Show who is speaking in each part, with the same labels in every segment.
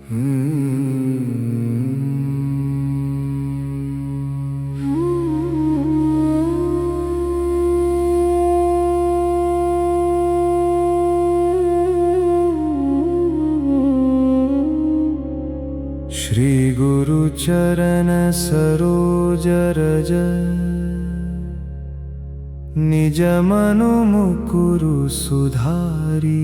Speaker 1: श्री गुरु चरण सरोज रज निज मनु मुकुरु सुधारी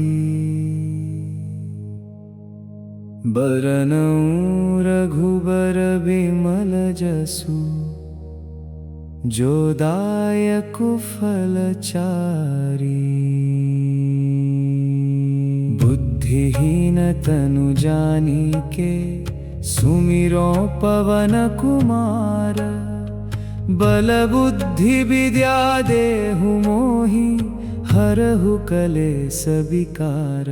Speaker 1: बरनउँ रघुबर बिमल जसु जो दायक फलचारी बुद्धिहीन तनु जानिके सुमिरो पवन कुमार बल बुद्धि विद्या देहु मोहि हरहु कलेस विकार।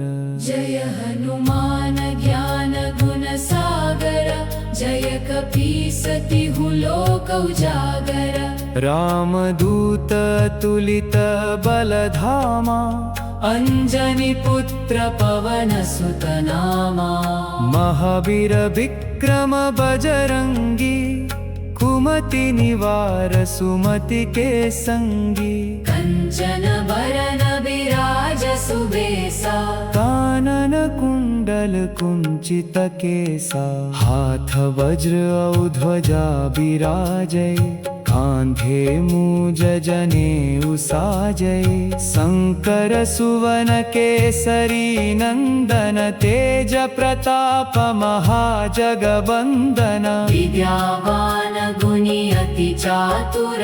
Speaker 2: जय हनुमान ज्ञान गुण सागर जय कपीसतिहु लोक उजागर।
Speaker 1: रामदूत अतुलित बलधामा
Speaker 2: अंजनी पुत्र पवन सुत नामा।
Speaker 1: महावीर विक्रम बजरंगी कुमति निवार सुमति के संगी।
Speaker 2: कंचन बरन विराज सुबेसा
Speaker 1: कानन कुंडल कुंचित केसा। हाथ वज्र औ ध्वजा बिराजै कांधे मूज जनेऊ साजै। शंकर सुवन केसरी नंदन तेज प्रताप महाजगवंदन।
Speaker 2: विद्यावान गुणी अति चातुर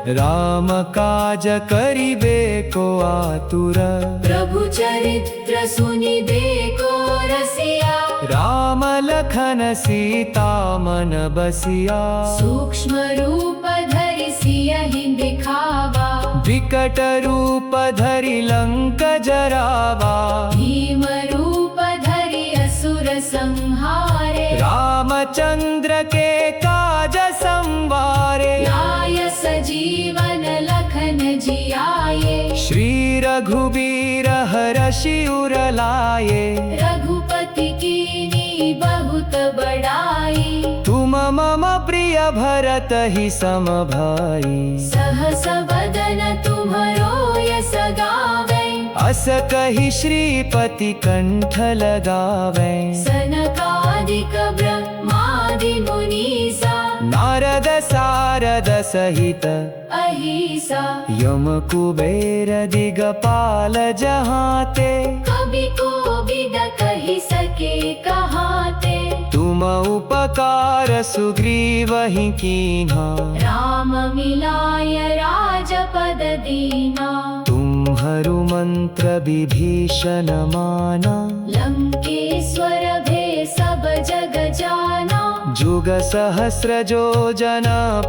Speaker 1: राम काज करिबे को आतुर।
Speaker 2: प्रभु चरित्र सुनिबे को रसिया
Speaker 1: राम लखन सीता मन बसिया।
Speaker 2: सूक्ष्म रूप धरि सियहि दिखावा
Speaker 1: विकट रूप धरि लंक जरावा।
Speaker 2: भीम रूप धरि असुर संहारे
Speaker 1: रामचंद्र के काज संवारे।
Speaker 2: लाय सजीवन लखन जियाए
Speaker 1: श्री रघुबीर हरषि उर लाए।
Speaker 2: रघुपति कीनी बहुत बड़ाई
Speaker 1: तुम मम प्रिय भरत ही सम भाई।
Speaker 2: सहस बदन तुम्हरो यस गावे
Speaker 1: अस कहि श्रीपति कंठ लगावे।
Speaker 2: सनकादिक ब्रह्मादि मुनीसा
Speaker 1: नारद सारद सहित
Speaker 2: अहिसा।
Speaker 1: यम कुबेर दिगपाल जहाते।
Speaker 2: कवि कोविद कहि सके कहाते
Speaker 1: तुम उपकार सुग्रीवहि कीन्हा।
Speaker 2: राम मिलाय राजपद दीना।
Speaker 1: तुम्हरु मंत्र विभीषण माना।
Speaker 2: लंकेश्वर भे सब जग जाना।
Speaker 1: जुग सहस्र जो जन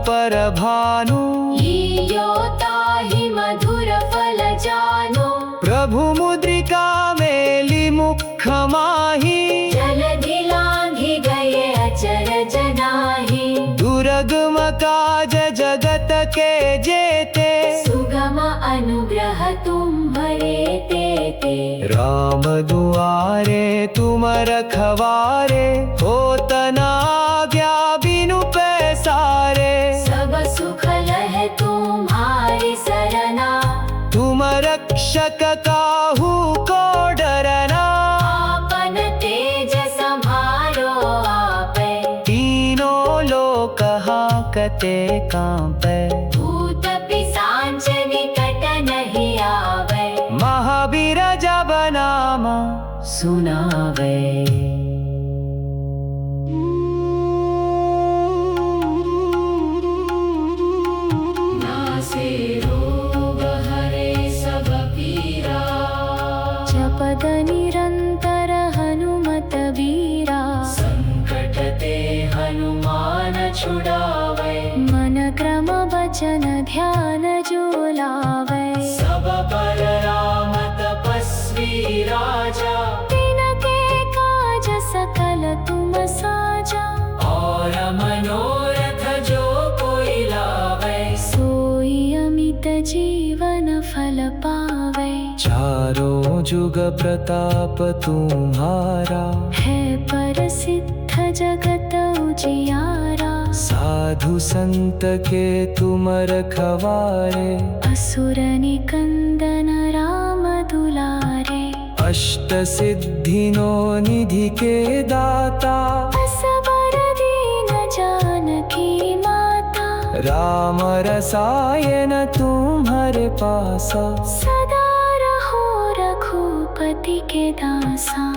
Speaker 1: पर भानु।
Speaker 2: लील्योताहि मधुर फल जानो।
Speaker 1: प्रभु मुद्रिका मेली मुख माही।
Speaker 2: जलधि लांघि गए अचरज नाहि।
Speaker 1: दुर्गम काज जगत के जेते।
Speaker 2: सुगम अनुग्रह तुम्हरे तेते।
Speaker 1: राम दुआरे तुम रखवारे। होत न आज्ञा बिनु पैसारे।
Speaker 2: सब सुख लहे तुम्हारी सरना।
Speaker 1: तुम रक्षक काहू को डरना।
Speaker 2: आपन तेज सम्हारो आपे।
Speaker 1: तीनों लोक हांकते कांपे।
Speaker 2: भूत पिशाच निकट नहीं आवे।
Speaker 1: महावीर जब नाम
Speaker 2: सुनावे। नासे रोग हरे सब पीरा। जपत निरंतर हनुमत वीरा। संकट ते हनुमान छुड़ावे। मन क्रम वचन ध्यान जो लावे। सब पर राम तपस्वी राजा। तिनके काज सकल तुम साजा। और मनोरथ जो कोई लावे। सोई अमित जीवन फल पावे।
Speaker 1: चारों जुग प्रताप तुम्हारा।
Speaker 2: है परस सिद्ध जगत उजियारा।
Speaker 1: साधु संत के तुम रखवारे,
Speaker 2: असुर निकंदन राम दुलारे।
Speaker 1: अष्ट सिद्धिनो निधि के दाता,
Speaker 2: असबर दीन जानकी माता।
Speaker 1: राम रसायन तुम्हारे पासा,
Speaker 2: सदा रहो रघुपति के दासा।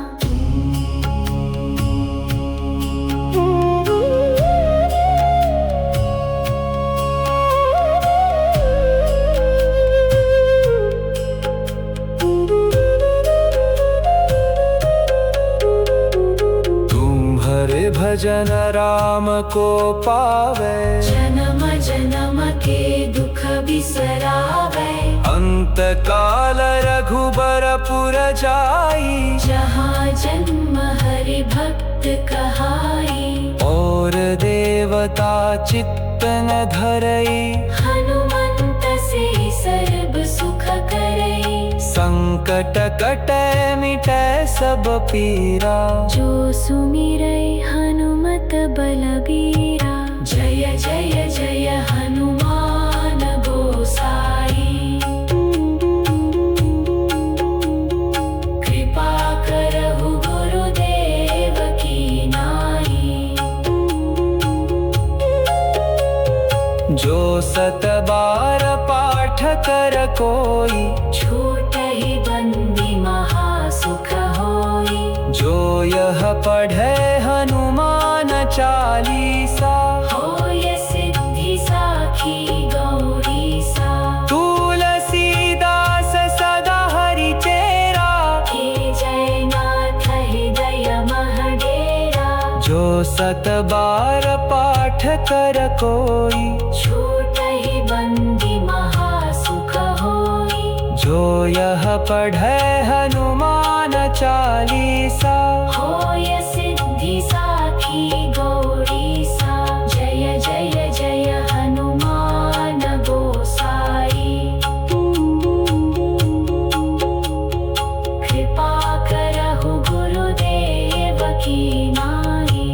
Speaker 1: भजन राम को पावे,
Speaker 2: जन्म जन्म के दुख बिसरावे।
Speaker 1: अंत काल रघुबरपुर जाई,
Speaker 2: जहाँ जन्म हरि भक्त कहाई।
Speaker 1: और देवता चित्त न धरई,
Speaker 2: हनुमंत से सर्व सुख करई।
Speaker 1: संकट कटै मिटै सब पीरा,
Speaker 2: जो सुमिरै हनुमत बलबीरा। जय जय जय हनुमान गोसाई। कृपा करहु गुरुदेव की नाई।
Speaker 1: जो सत बार पाठ कर कोई,
Speaker 2: छूटहि बंदी महासुख होई।
Speaker 1: जो यह पढ़े हनुमान चालीसा,
Speaker 2: होय सिद्धि साखी गौरीसा।
Speaker 1: तुलसीदास सदा हरि चेरा,
Speaker 2: हे जय नाथ हृदय महडेरा।
Speaker 1: जो सत बार पाठ कर कोई,
Speaker 2: छूटहि बंदी महासुख होई।
Speaker 1: जो यह पढ़े हनुमान चालीसा,
Speaker 2: होय सिद्धि साखी गौरीसा। जय जय जय हनुमान गोसाई। कृपा करहु गुरुदेव की नाई।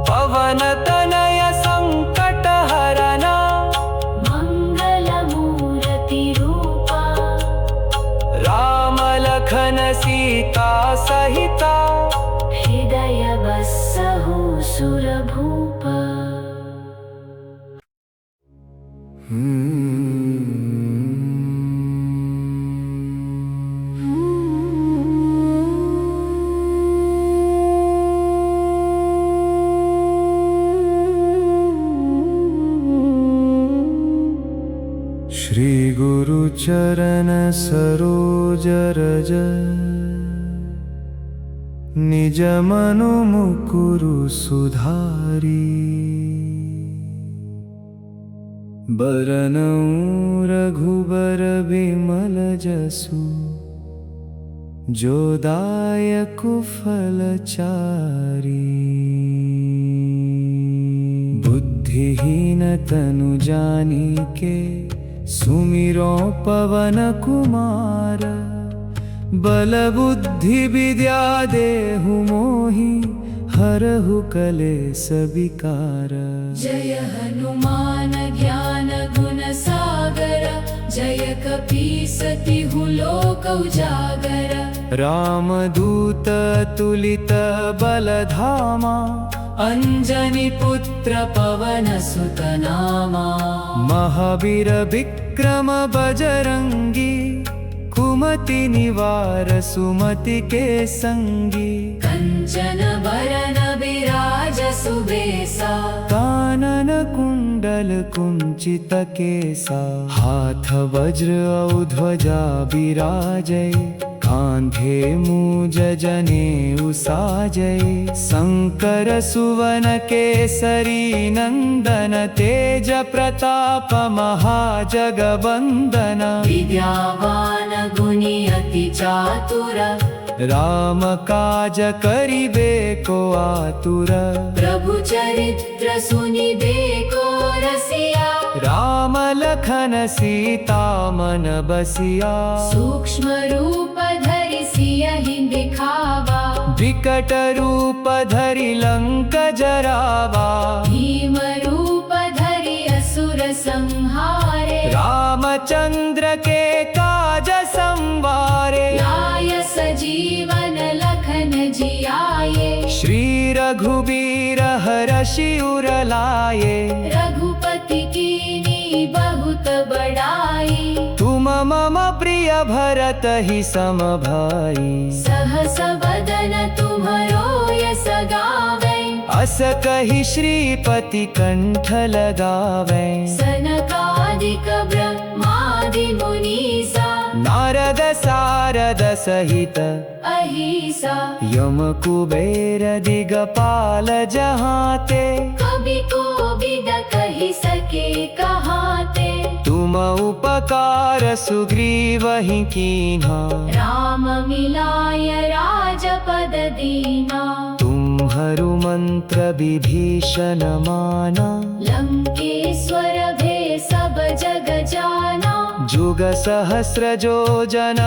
Speaker 1: पवन तनय संकट हरना,
Speaker 2: मंगल मूर्ति रूपा।
Speaker 1: राम लखन सीता सहिता,
Speaker 2: हृदय बसहु सुरभूप।
Speaker 1: श्री गुरु चरण सरोज रज, निज मनु मुकुरु सुधारी। बरनउँ रघुबर बिमल जसु, जो दायकु फलचारी। बुद्धिहीन तनु जानिके, सुमिरो पवन कुमार। बल बुद्धि विद्या देहु मोहि, हरहु कलेस विकार।
Speaker 2: जय हनुमान ज्ञान गुण सागर। जय कपीस तिहु लोक उजागर।
Speaker 1: रामदूत तुलित बलधामा,
Speaker 2: अंजनी पुत्र पवन सुत नामा।
Speaker 1: महावीर विक्रम बजरंगी, कुमति निवार सुमति के संगी।
Speaker 2: कंचन बरन विराज सुबेसा।
Speaker 1: कानन कुंडल कुंचित केसा, हाथ वज्र औ ध्वजा विराजै। कांधे मूज जनेऊ साजै। शंकर सुवन केसरी नंदन, तेज प्रताप महाजगवंदन।
Speaker 2: विद्यावान गुणी अति चातुर।
Speaker 1: राम काज करिबे को आतुर।
Speaker 2: प्रभु चरित्र सुनिबे को रसिया।
Speaker 1: राम लखन सीता मन बसिया।
Speaker 2: सूक्ष्म रूप धरि सियहि दिखावा।
Speaker 1: विकट रूप धरि लंक जरावा
Speaker 2: भीम रूप धरि असुर संहारे
Speaker 1: रामचंद्र के काज संवारे
Speaker 2: लाय सजीवन लखन जियाए
Speaker 1: श्री रघुबीर हरषि उर लाए
Speaker 2: रघुपति कीनी बहुत बड़ाई
Speaker 1: तुम मम प्रिय भरत ही सम भाई
Speaker 2: सहस बदन तुम्हरो यस गावे
Speaker 1: अस कहि श्रीपति कंठ लगावे
Speaker 2: सनकादिक ब्रह्मादि मुनीसा
Speaker 1: नारद सारद सहित
Speaker 2: अहिसा
Speaker 1: यम कुबेर दिगपाल जहाते
Speaker 2: कवि को बिद कहि सके कहाते
Speaker 1: तुम उपकार सुग्रीवहि कीन्हा
Speaker 2: राम मिलाय राजपद दीना
Speaker 1: तुम्हरु मंत्र विभीषण माना
Speaker 2: लंकेश्वर भे सब जग जाना
Speaker 1: जुग सहस्र जो जन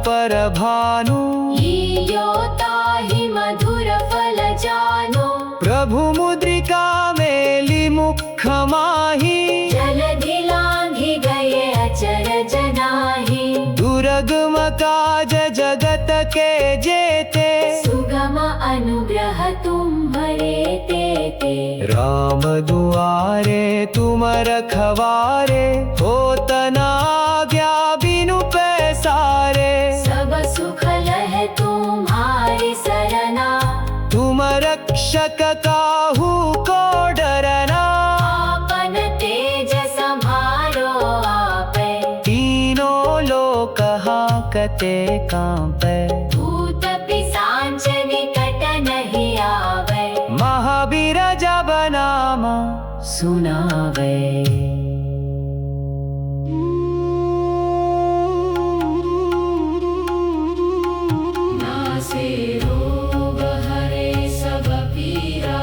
Speaker 1: पर भानु
Speaker 2: लील्योताहि मधुर फल जानो
Speaker 1: प्रभु मुद्रिका मेली मुख माही
Speaker 2: जलधि लांघि गए अचरज नाही
Speaker 1: दुर्गम काज जगत के जेते
Speaker 2: सुगम अनुग्रह तुम्हरे तेते
Speaker 1: राम दुआरे तुम रखवारे होत न आज्ञा बिनु पैसारे
Speaker 2: सब सुख लहे तुम्हारी सरना
Speaker 1: तुम रक्षक काहू को डरना
Speaker 2: आपन तेज सम्हारो आपे
Speaker 1: तीनों लोक हाकते कांपे
Speaker 2: भूत पिशाच निकट नहीं आवे
Speaker 1: महावीर जब नाम
Speaker 2: सुनावे नासे रोग हरे सब पीरा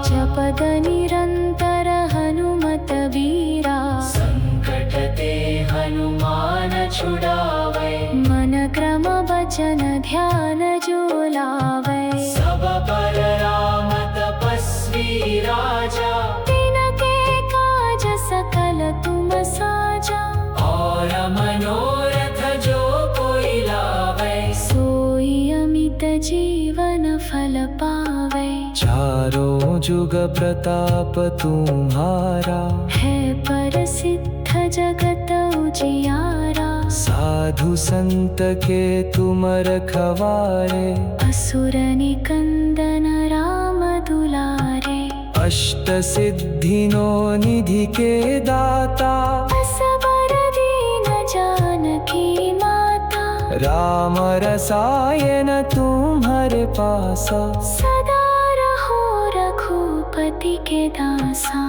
Speaker 2: जपद निरंतर हनुमत वीरा संकट ते हनुमान छुड़ावे मन क्रम वचन ध्यान जो लावे सब पर राम तपस्वी राजा तिनके काज सकल तुम साजा और मनोरथ जो कोई लावे सोई अमित जीवन फल पावे
Speaker 1: चारों जुग प्रताप तुम्हारा
Speaker 2: है प्रसिद्ध जगत उजियारा
Speaker 1: साधु संत के तुम रखवारे
Speaker 2: असुर निकंदन राम दुलारे
Speaker 1: अष्ट सिद्धिनो निधि के दाता
Speaker 2: असबर दीन जानकी माता
Speaker 1: राम रसायन तुम्हारे पासा
Speaker 2: सदा रहो रघुपति के दासा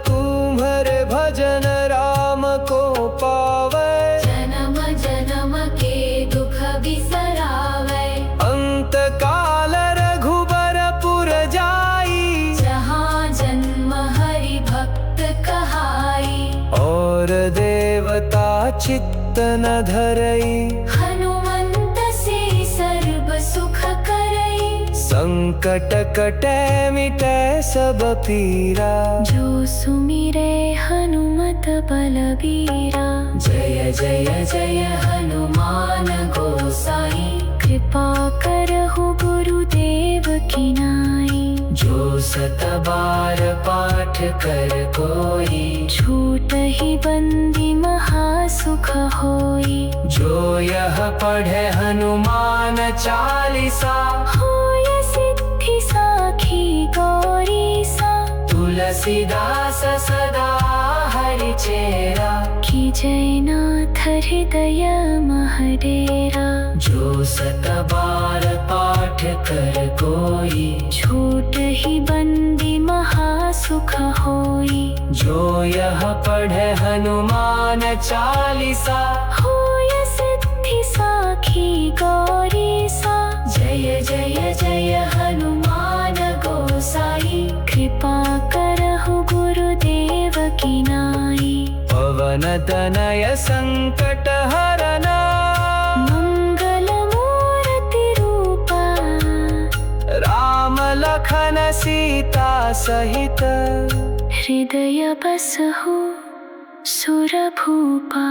Speaker 1: तुम्हारे भजन राम को पावे
Speaker 2: जन्म जन्म के दुख बिसरावे
Speaker 1: अंत काल रघुबरपुर जाई
Speaker 2: जहाँ जन्म हरि भक्त कहाई
Speaker 1: और देवता चित्त न धरई
Speaker 2: हनुमंत से सर्व सुख करई
Speaker 1: संकट कटे मिटे सब पीरा
Speaker 2: जो सुमिरे हनुमत बलबीरा जय जय जय हनुमान गोसाई कृपा करहु गुरुदेव की नाई जो सत बार पाठ कर कोई छूट ही बंदी महासुख होई
Speaker 1: जो यह पढ़े हनुमान चालीसा
Speaker 2: होय सिद्धि साखी गौरीसा
Speaker 1: तुलसीदास सदा हरि चेरा
Speaker 2: की जय नाथ हृदय महडेरा।
Speaker 1: जो 7 बार पाठ कर कोई,
Speaker 2: छूट ही बंदी महासुख होई।
Speaker 1: जो यह पढ़े हनुमान चालीसा,
Speaker 2: होय सिद्धि साखी गौरी सा। जय जय जय हनुमान गोसाई, कृपा करहु गुरुदेव की नाई।
Speaker 1: पवन तनय संकट हरना,
Speaker 2: मंगल मूर्ति रूपा।
Speaker 1: राम लखन सीता सहित,
Speaker 2: हृदय बसहु सुरभूपा।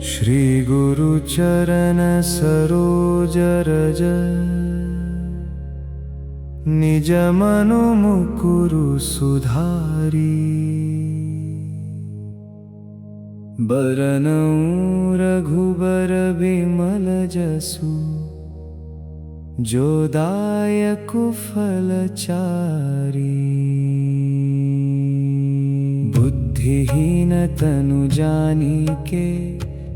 Speaker 1: श्री गुरु चरण सरोज रज, निज मनु मुकुरु सुधारी। बरनउँ रघुबर बिमल जसु, जो दायक फलचारी। बुद्धिहीन तनु जानिके,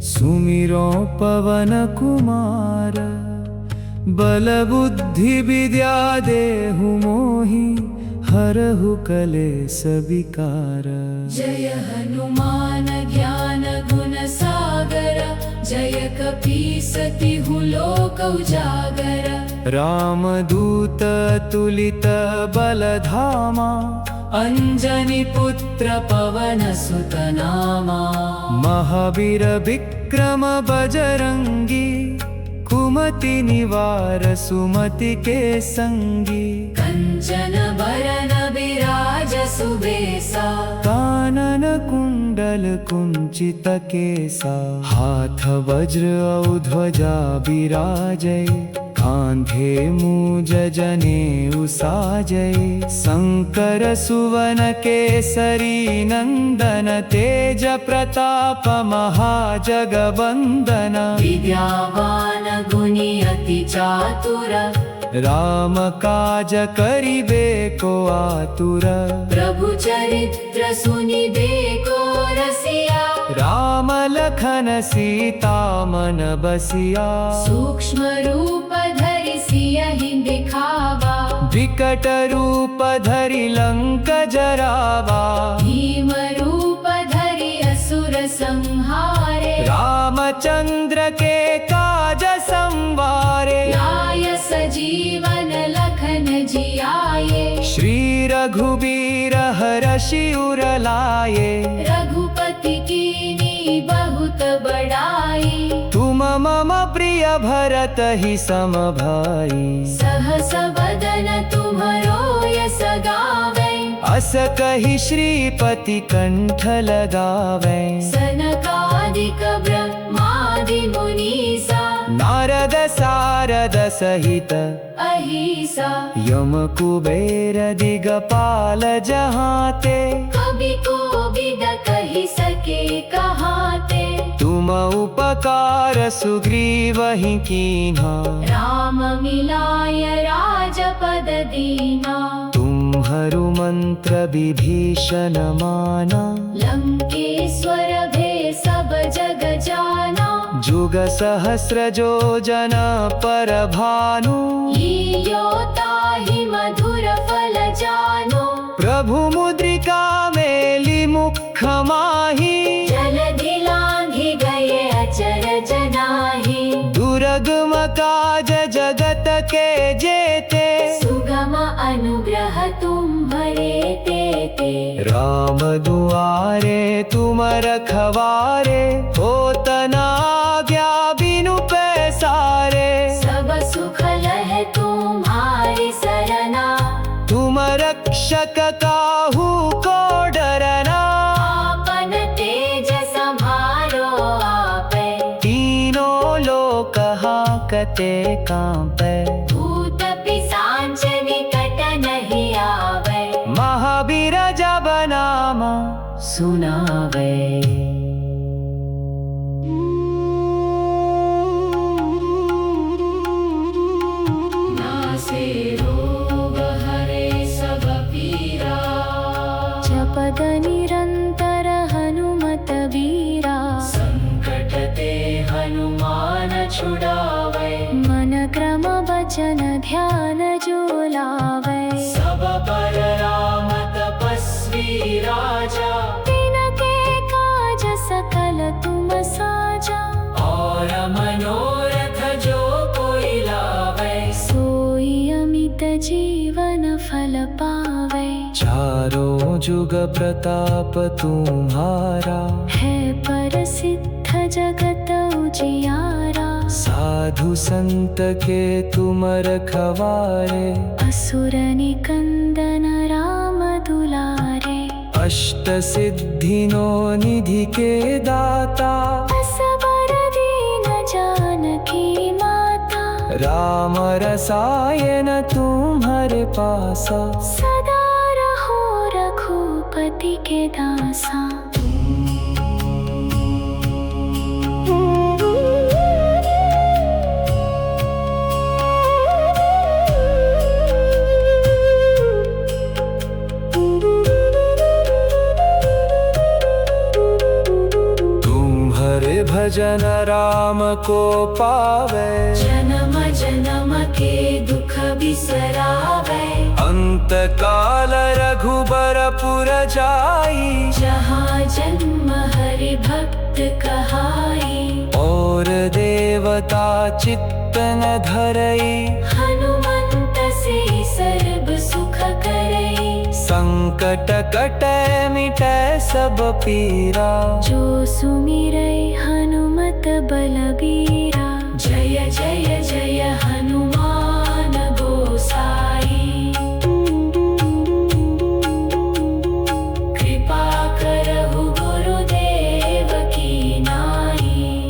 Speaker 1: सुमिरो पवन कुमार। बल बुद्धि विद्या देहु मोहि, हरहु कलेस विकार।
Speaker 2: जय हनुमान ज्ञान गुण सागर, जय कपीसतिहु लोक उजागर।
Speaker 1: रामदूत अतुलित बलधामा, अंजनी पुत्र पवन सुत नामा। महावीर विक्रम बजरंगी, कुमति निवार सुमति के संगी।
Speaker 2: कंचन बरन विराज सुबेसा,
Speaker 1: कानन कुंडल कुंचित केसा। हाथ वज्र औ ध्वजा विराजै, कांधे मूज जनेऊ साजै। शंकर सुवन केसरी नंदन, तेज प्रताप महाजगवंदन।
Speaker 2: विद्यावान गुणी अति चातुर,
Speaker 1: राम काज करिबे को आतुर।
Speaker 2: प्रभु चरित्र सुनिबे को रसिया।
Speaker 1: राम लखन सीता मन बसिया।
Speaker 2: सूक्ष्म रूप धरि सियहि दिखावा,
Speaker 1: विकट रूप धरि लंक जरावा।
Speaker 2: भीम रूप धरि असुर संहारे।
Speaker 1: रामचंद्र के काज संवारे।
Speaker 2: लाय सजीवन लखन जियाए।
Speaker 1: श्री रघुबीर हरषि उर लाए।
Speaker 2: रघुपति कीनी बहुत बड़ाई,
Speaker 1: तुम मम प्रिय भरत ही सम भाई।
Speaker 2: सहस बदन तुम्हरो यस गावे।
Speaker 1: अस कहि श्रीपति कंठ लगावे।
Speaker 2: सनकादिक ब्रह्मादि मुनीसा,
Speaker 1: नारद सारद सहित,
Speaker 2: अहिसा।
Speaker 1: यम कुबेर दिगपाल जहाते।
Speaker 2: कवि कोविद कहि सके कहाते।
Speaker 1: तुम उपकार सुग्रीवहि कीन्हा।
Speaker 2: राम मिलाय राजपद दीना।
Speaker 1: तुम्हरु मंत्र विभीषण माना।
Speaker 2: लंकेश्वर भे सब जग जाना।
Speaker 1: जुग सहस्र जो जन पर भानु।
Speaker 2: लील्योताहि मधुर फल जानो।
Speaker 1: प्रभु मुद्रिका मेली मुख माही।
Speaker 2: जलधि लांघि गए अचरज नाही।
Speaker 1: दुर्गम काज जगत के जेते।
Speaker 2: सुगम अनुग्रह तुम्हरे तेते।
Speaker 1: राम दुआरे तुम रखवारे। होत न आज्ञा बिनु पैसारे।
Speaker 2: सब सुख लहे तुम्हारी सरना।
Speaker 1: तुम रक्षक काहू को डरना।
Speaker 2: आपन तेज संभारो आपे।
Speaker 1: तीनों हाकते कांपे,
Speaker 2: भूत पिशाच निकट नहीं आवे,
Speaker 1: महावीर जब नाम सुनावे।
Speaker 2: नासे रोग हरे सब पीरा, जपत निरंतर हनुमत वीरा, संकट ते हनुमान छुड़ावे, मन क्रम वचन ध्यान जो लावे, सब पर राम तपस्वी राजा, तिनके काज सकल तुम साजा, और मनोरथ जो कोई लावे, सोई अमित जीवन फल पावे।
Speaker 1: चारों जुग प्रताप तुम्हारा,
Speaker 2: है प्रसिद्ध जगत उजियारा,
Speaker 1: साधु संत के तुम रखवारे,
Speaker 2: असुर निकंदन राम दुलारे,
Speaker 1: अष्ट सिद्धिनो निधि के दाता,
Speaker 2: असबर दीन जानकी माता,
Speaker 1: राम रसायन तुम्हारे पासा,
Speaker 2: सदा रहो रघुपति के दासा।
Speaker 1: भजन राम को पावे,
Speaker 2: जन्म जन्म के दुख बिसरावे,
Speaker 1: अंत काल रघुबरपुर जाई,
Speaker 2: जहाँ जन्म हरि भक्त कहाई,
Speaker 1: और देवता चित्त न धरई,
Speaker 2: हनुमंत से सर्व सुख करई,
Speaker 1: संकट कटे मिटे सब पीरा,
Speaker 2: जो सुमिरै हनुमत बलबीरा, जय जय जय हनुमान गोसाई, कृपा करहु गुरुदेव की नाई,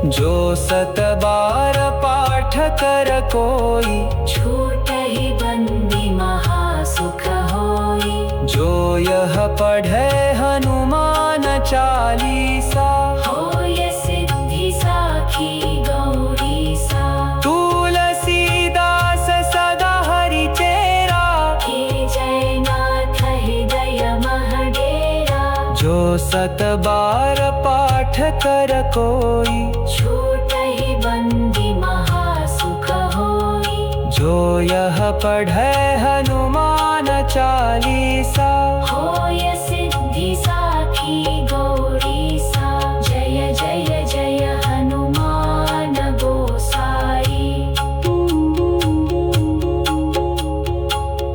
Speaker 1: जो सत बार पाठ कर कोई,
Speaker 2: छूटहि बंदी महासुख होई,
Speaker 1: जो यह पढ़े हनुमान चालीसा,
Speaker 2: होय सिद्धि साखी गौरीसा,
Speaker 1: तुलसीदास सदा हरि चेरा,
Speaker 2: हे जय नाथ हृदय मह डेरा,
Speaker 1: जो सत बार पाठ कर कोई,
Speaker 2: छूटहि बंदी महासुख होई,
Speaker 1: जो यह पढ़े हनुमान चालीसा,
Speaker 2: होय सिद्धि साखी गौरीसा, जय जय जय हनुमान गोसाई,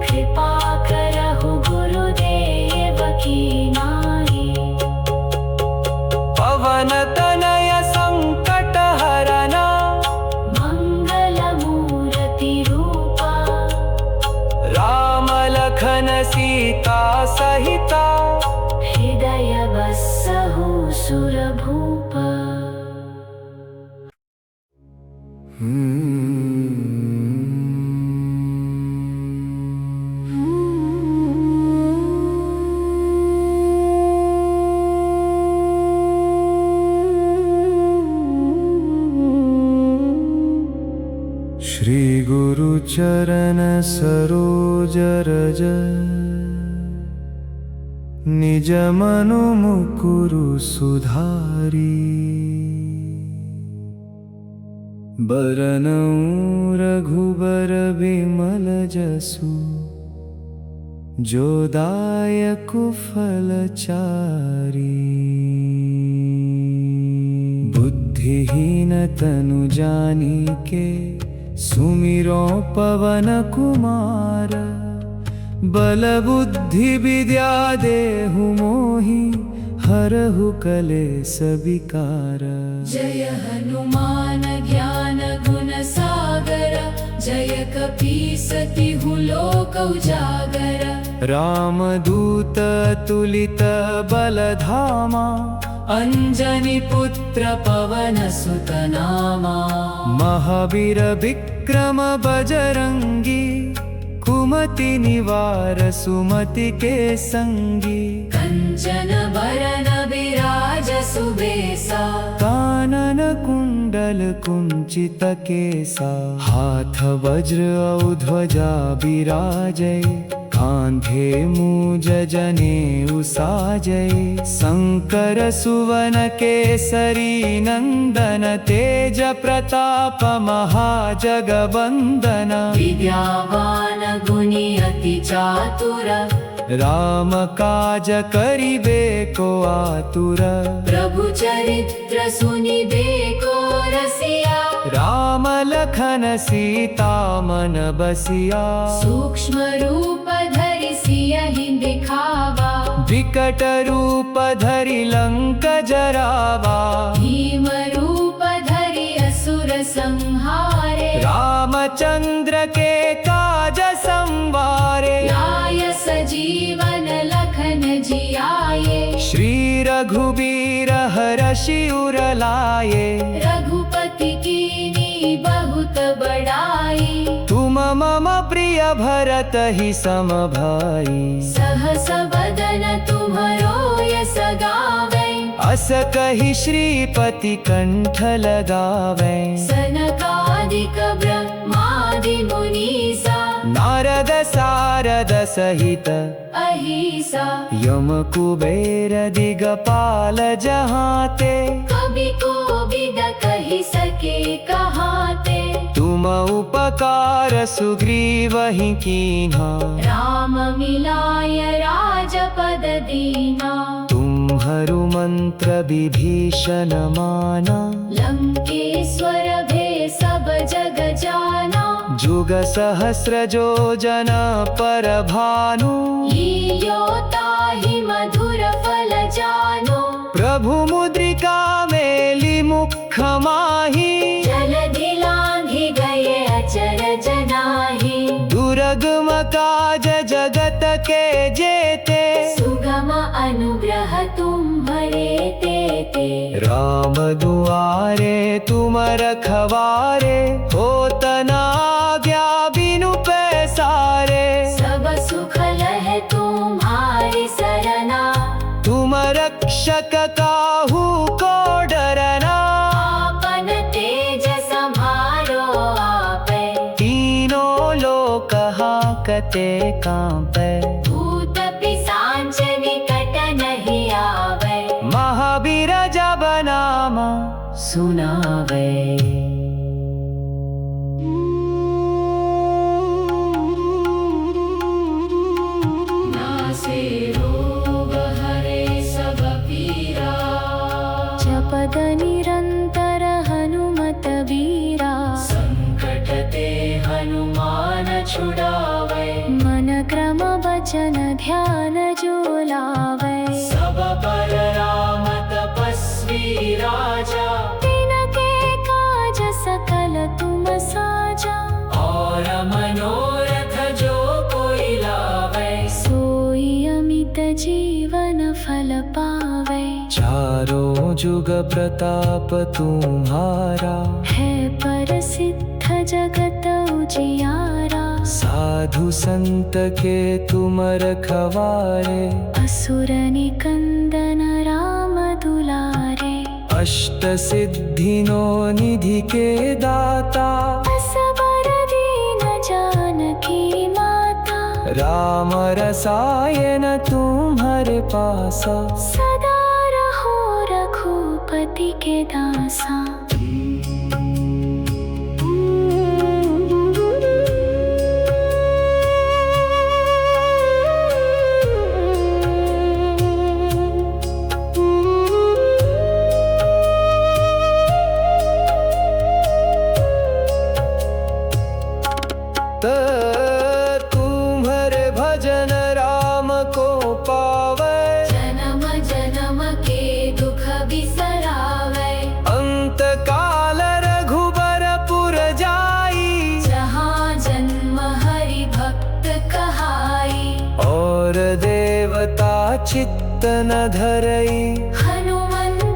Speaker 2: कृपा करहु गुरुदेव की नाई,
Speaker 1: पवन तनय संकट हरना,
Speaker 2: मंगल मूर्ति रूपा,
Speaker 1: राम लखन सीता सहिता,
Speaker 2: हृदय बसहु सुरभूप।
Speaker 1: श्री गुरु चरण सरोज रज, निज मनु मुकुरु सुधारी, बरनउँ रघुबर बिमल जसु, जो दायक फलचारी। बुद्धिहीन तनु जानिके सुमिरो पवन कुमार, बल बुद्धि विद्या देहु मोहि, हरहु कलेस विकार।
Speaker 2: जय हनुमान ज्ञान गुण सागर, जय कपीसतिहु लोक उजागर।
Speaker 1: रामदूत तुलित बलधामा, अंजनी पुत्र पवन सुत नामा, महावीर विक्रम बजरंगी, कुमति निवार सुमति के संगी।
Speaker 2: कंचन बरन विराज सुबेसा,
Speaker 1: कानन कुंडल कुंचित केसा, हाथ वज्र औ ध्वजा विराजय, कांधे मूज जनेऊ साजय। शंकर सुवन केसरी नंदन, तेज प्रताप महाजगवंदन।
Speaker 2: विद्यावान गुणी अति चातुर,
Speaker 1: राम काज करिबे को आतुर।
Speaker 2: प्रभु चरित्र सुनिबे को रसिया,
Speaker 1: राम लखन सीता मन बसिया।
Speaker 2: सूक्ष्म रूप धरि सियहि दिखावा,
Speaker 1: विकट रूप धरि लंक जरावा।
Speaker 2: भीम रूप धरि असुर संहारे,
Speaker 1: रामचंद्र के काज संवारे।
Speaker 2: लाय सजीवन लखन जियाए,
Speaker 1: श्री रघुबीर हरषि उर लाए।
Speaker 2: रघुपति कीनी बहुत बड़ाई,
Speaker 1: तुम मम प्रिय भरत ही सम भाई।
Speaker 2: सहस बदन तुम्हरो यस गावे,
Speaker 1: अस कहि श्रीपति कंठ लगावे।
Speaker 2: सनकादिक ब्रह्मादि मुनीसा,
Speaker 1: नारद सारद सहित
Speaker 2: अहिसा।
Speaker 1: यम कुबेर दिगपाल जहाते,
Speaker 2: कवि कोविद कहि सके कहाते।
Speaker 1: तुम उपकार सुग्रीवहि कीन्हा,
Speaker 2: राम मिलाय राजपद दीना।
Speaker 1: तुम्हरु मंत्र विभीषण माना,
Speaker 2: लंकेश्वर भे सब जग जाना।
Speaker 1: जुग सहस्र जो जन पर भानु,
Speaker 2: लील्योताहि मधुर फल जानो।
Speaker 1: प्रभु मुद्रिका मेली मुख माही,
Speaker 2: जलधि लांघि गए अचर जनाहि।
Speaker 1: दुर्गम काज जगत के जेते,
Speaker 2: सुगम अनुग्रह तुम्हरे तेते।
Speaker 1: राम दुआरे तुम रखवारे, होत न आज्ञा बिनु पैसारे।
Speaker 2: सब सुख लहे तुम्हारी सरना,
Speaker 1: तुम रक्षक काहू को डरना।
Speaker 2: आपन तेज सम्हारो आपे,
Speaker 1: तीनों लोक हाकते कांपे।
Speaker 2: भूत पिशाच निकट नहीं आवे,
Speaker 1: महावीर जब नाम सुनावे।
Speaker 2: नासे रोग हरे सब पीरा, जपद निरंतर हनुमत वीरा। संकट ते हनुमान छुड़ावे, मन क्रम वचन ध्यान जो लावे। सब पर राम तपस्वी राजा, तिनके काज सकल तुम साजा। और मनोरथ जो कोई लावे, सोई अमित जीवन फल पावे।
Speaker 1: चारों जुग प्रताप तुम्हारा,
Speaker 2: है प्रसिद्ध जगत उजियारा।
Speaker 1: साधु संत के तुम रखवारे।
Speaker 2: असुर निकंदन राम दुलारे,
Speaker 1: अष्ट सिद्धिनो निधि के दाता।
Speaker 2: असबर दीन जानकी माता,
Speaker 1: राम रसायन तुम्हारे पासा।
Speaker 2: सदा रहो रघुपति के दासा।
Speaker 1: तुम्हारे भजन राम को पावे।
Speaker 2: जन्म जन्म के दुख बिसरावे,
Speaker 1: अंत काल रघुबरपुर जाई।
Speaker 2: जहाँ जन्म हरि भक्त कहाई।
Speaker 1: और देवता चित्त न धरई।
Speaker 2: हनुमंत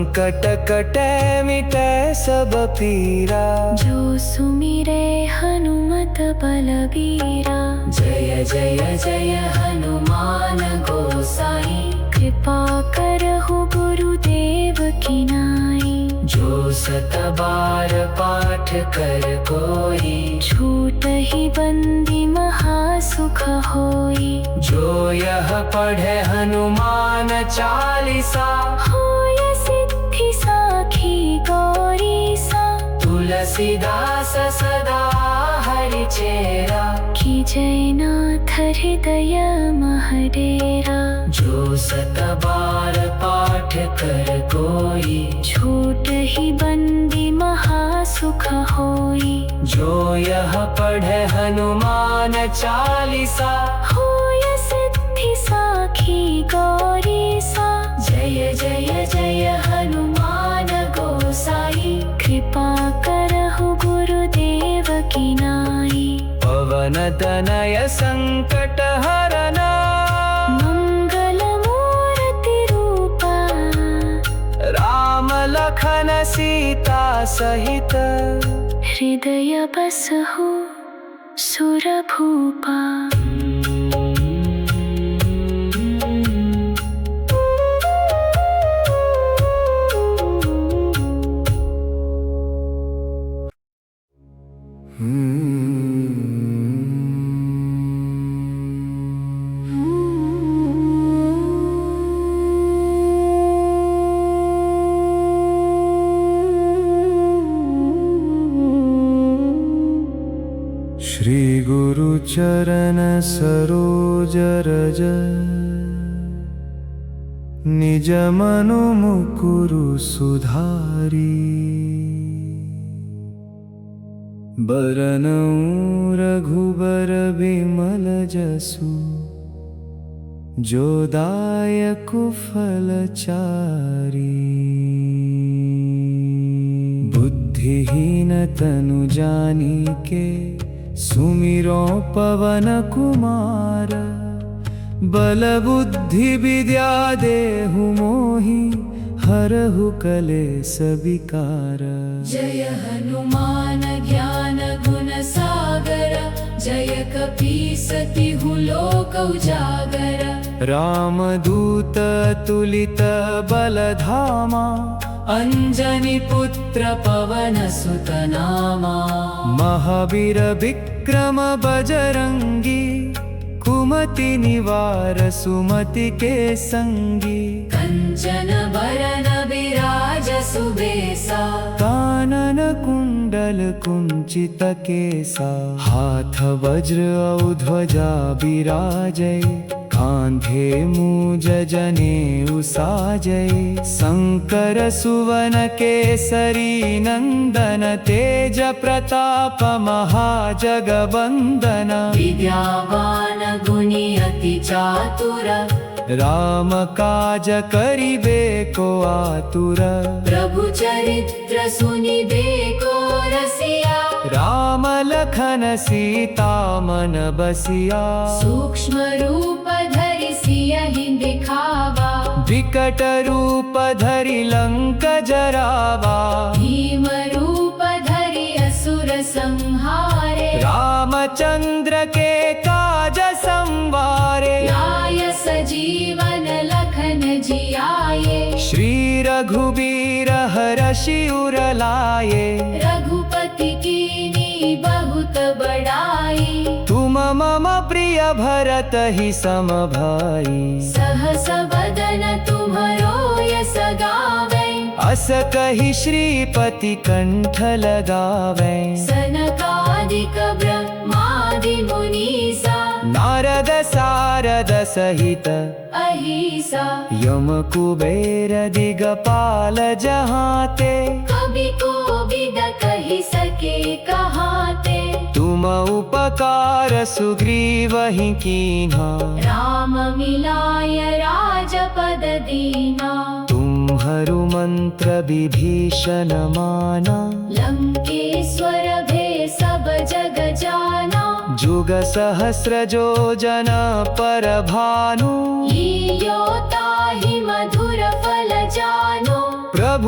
Speaker 1: संकट कटे मिटे सब पीरा।
Speaker 2: जो सुमिरे हनुमत बलबीरा। जय जय जय हनुमान गोसाई। कृपा करहु गुरुदेव की नाई। जो सत बार पाठ कर कोई। छूट ही बंदी महासुख होई।
Speaker 1: जो यह पढ़े हनुमान चालीसा।
Speaker 2: होय सिद्धि साखी गौरीसा।
Speaker 1: तुलसीदास सदा हरि चेरा।
Speaker 2: की जयनाथ हृदय महडेरा।
Speaker 1: जो सत बार पाठ कर कोई।
Speaker 2: छूट ही बंदी महासुख होई।
Speaker 1: जो यह पढ़े हनुमान चालीसा।
Speaker 2: होय सिद्धि साखी गौरीसा। जय जय जय हनुमान गोसाई। कृपा करहु गुरुदेव की नाई।
Speaker 1: पवन तनय संकट हरना।
Speaker 2: मंगल मूर्ति रूपा।
Speaker 1: राम लखन सीता सहित।
Speaker 2: हृदय बसहु सुरभूपा।
Speaker 1: श्री गुरु चरण सरोज रज। निज मनु मुकुरु सुधारी। बरनउँ रघुबर बिमल जसु। जो दायक फलचारी। बुद्धिहीन तनु जानिके। सुमिरो पवन कुमार। बल बुद्धि विद्या देहु मोहि। हरहु कलेस विकार।
Speaker 2: जय हनुमान ज्ञान गुण सागर। जय कपीस तिहु लोक उजागर।
Speaker 1: रामदूत अतुलित बल धामा। अंजनी पुत्र पवन सुत नामा। महावीर विक्रम बजरंगी। कुमति निवार सुमति के संगी। कंचन बरन विराज सुबेसा। कानन कुंडल कुंचित केसा। हाथ वज्र और ध्वजा विराजै। कांधे मूज जनेऊ साजै। शंकर सुवन केसरी नंदन। तेज प्रताप महाजगवंदन। विद्यावान गुणी अति चातुर। राम काज करिबे को आतुर। प्रभु चरित्र सुनिबे को रसिया। राम लखन सीता मन बसिया। सूक्ष्म रूप धरि सियहि दिखावा। विकट रूप धरि लंक जरावा। भीम रूप धरि असुर संहारे। रामचंद्र के काज संवारे। लाय सजीवन लखन जियाए। श्री रघुबीर हरषि उर लाए। रघुपति कीन्ही बहुत बड़ाई। तुम मम प्रिय भरत ही सम भाई। सहस बदन तुम्हरो यस गावै। अस कहि श्रीपति कंठ लगावै। सनकादिक ब्रह्मादि मुनीसा। नारद सारद सहित अहिसा। यम कुबेर दिगपाल जहाते। कवि कोविद कहि सके कहाते। तुम उपकार सुग्रीवहि कीन्हा। राम मिलाय राजपद दीना। तुम्हरु मंत्र विभीषण माना। लंकेश्वर भे सब जग जाना। जुग सहस्र जो जन पर भानु। लील्यो ताहि मधुर फल जानो। प्रभु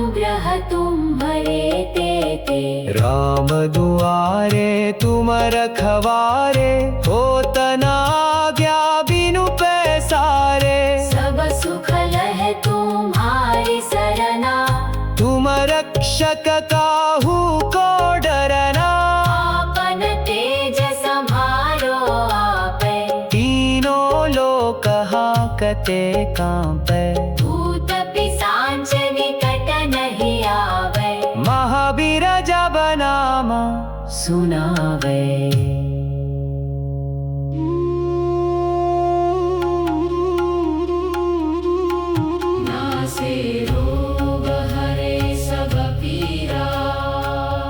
Speaker 2: अनुग्रह तुम्हारे ते
Speaker 1: राम दुआरे तुम रखवारे, होत न आज्ञा बिनु पैसारे।
Speaker 2: सब सुख लहे तुम्हारी सरना,
Speaker 1: तुम रक्षक काहू को डरना।
Speaker 2: आपन तेज संभारो आपे,
Speaker 1: तीनों लोक हाकते कांपे।
Speaker 2: भूत पिशाच निकट नहीं आवे,
Speaker 1: महावीर जब नाम सुनावे।
Speaker 2: नासे रोग हरे सब पीरा,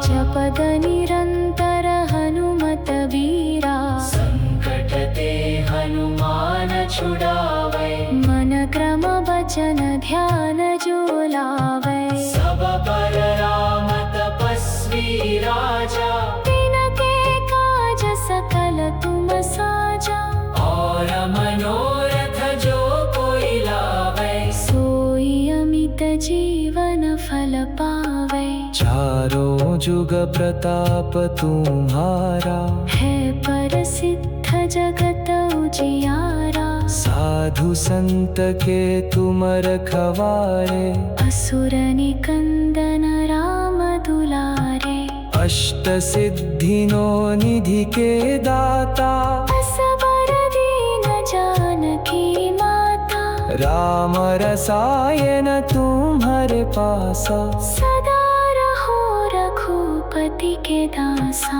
Speaker 2: जपद निरंतर हनुमत वीरा। संकट ते हनुमान छुड़ावे, मन क्रम वचन ध्यान जो लावे। सब पर राम तपस्वी राजा, तिनके काज सकल तुम साजा। और मनोरथ जो कोई लावे, सोई अमित जीवन फल पावे।
Speaker 1: चारों जुग प्रताप तुम्हारा,
Speaker 2: है प्रसिद्ध जगत उजियारा।
Speaker 1: साधु संत के तुम रखवारे,
Speaker 2: असुर निकंदन राम दुलारे।
Speaker 1: अष्ट सिद्धिनो निधि के दाता,
Speaker 2: असबर दीन जानकी माता।
Speaker 1: राम रसायन तुम्हारे पासा।
Speaker 2: सदा रहो रघुपति के दासा।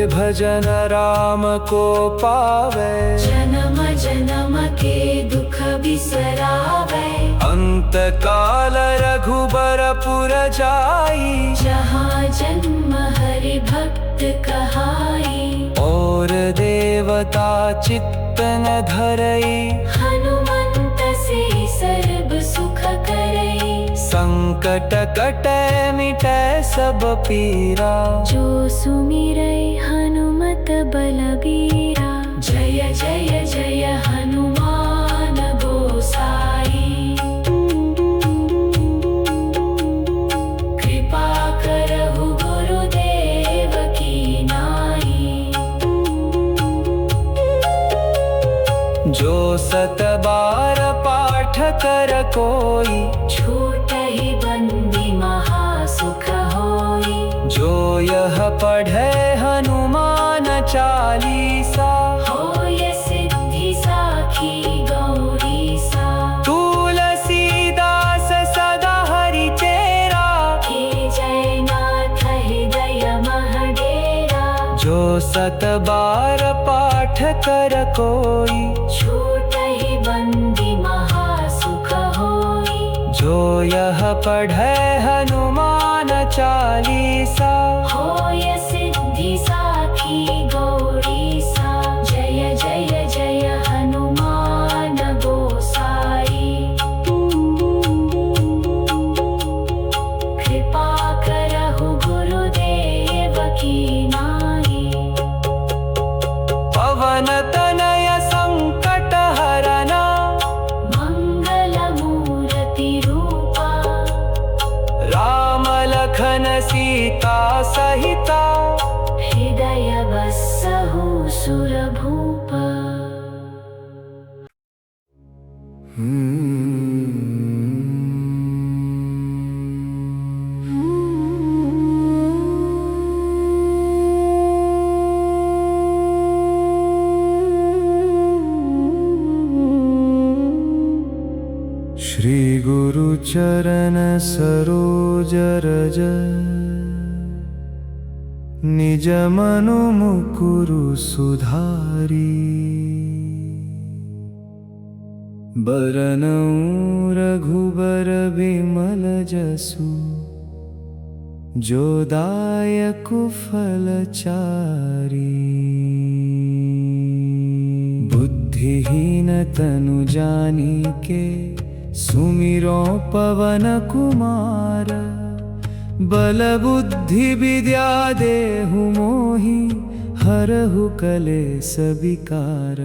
Speaker 1: भजन राम को पावे,
Speaker 2: जन्म जन्म के दुख बिसरावे।
Speaker 1: अंत काल रघुबरपुर जाई,
Speaker 2: जहाँ जन्म हरि भक्त कहाई।
Speaker 1: और देवता चित्त न धरई,
Speaker 2: हनुमंत से सर्व सुख करई।
Speaker 1: संकट कटे मिटे सब पीरा,
Speaker 2: जो सुमिरै हनुमत बलबीरा। जय जय जय हनुमान गोसाई, कृपा करहु गुरुदेव की नाई।
Speaker 1: जो सत बार पाठ कर कोई,
Speaker 2: छूटहि बंदी महासुख होई।
Speaker 1: जो यह पढ़े हनुमान चालीसा,
Speaker 2: होय सिद्धि साखी गौरीसा।
Speaker 1: तुलसीदास सदा हरि चेरा,
Speaker 2: हे जय नाथ हृदय महडेरा।
Speaker 1: जो सत बार पाठ कर कोई,
Speaker 2: छूटहि बंदी महासुख होई।
Speaker 1: जो यह पढ़े हनुमान चालीसा,
Speaker 2: होय सिद्धि साखी गौरीसा। जय जय जय हनुमान गोसाई, कृपा करहु गुरुदेव की नाई।
Speaker 1: पवन तनय संकट हरना,
Speaker 2: मंगल मूर्ति रूपा।
Speaker 1: राम लखन सीता सहिता,
Speaker 2: हृदय बसहु सुरभूपा।
Speaker 1: श्री गुरु चरण सरोज रज, निज मनु मुकुरु सुधारी। बरनउँ रघुबर बिमल जसु, जो दायकु फलचारी। बुद्धिहीन तनु जानिके, सुमिरो पवन कुमार बल बुद्धि विद्या देहु मोहि हरहु कलेश विकार।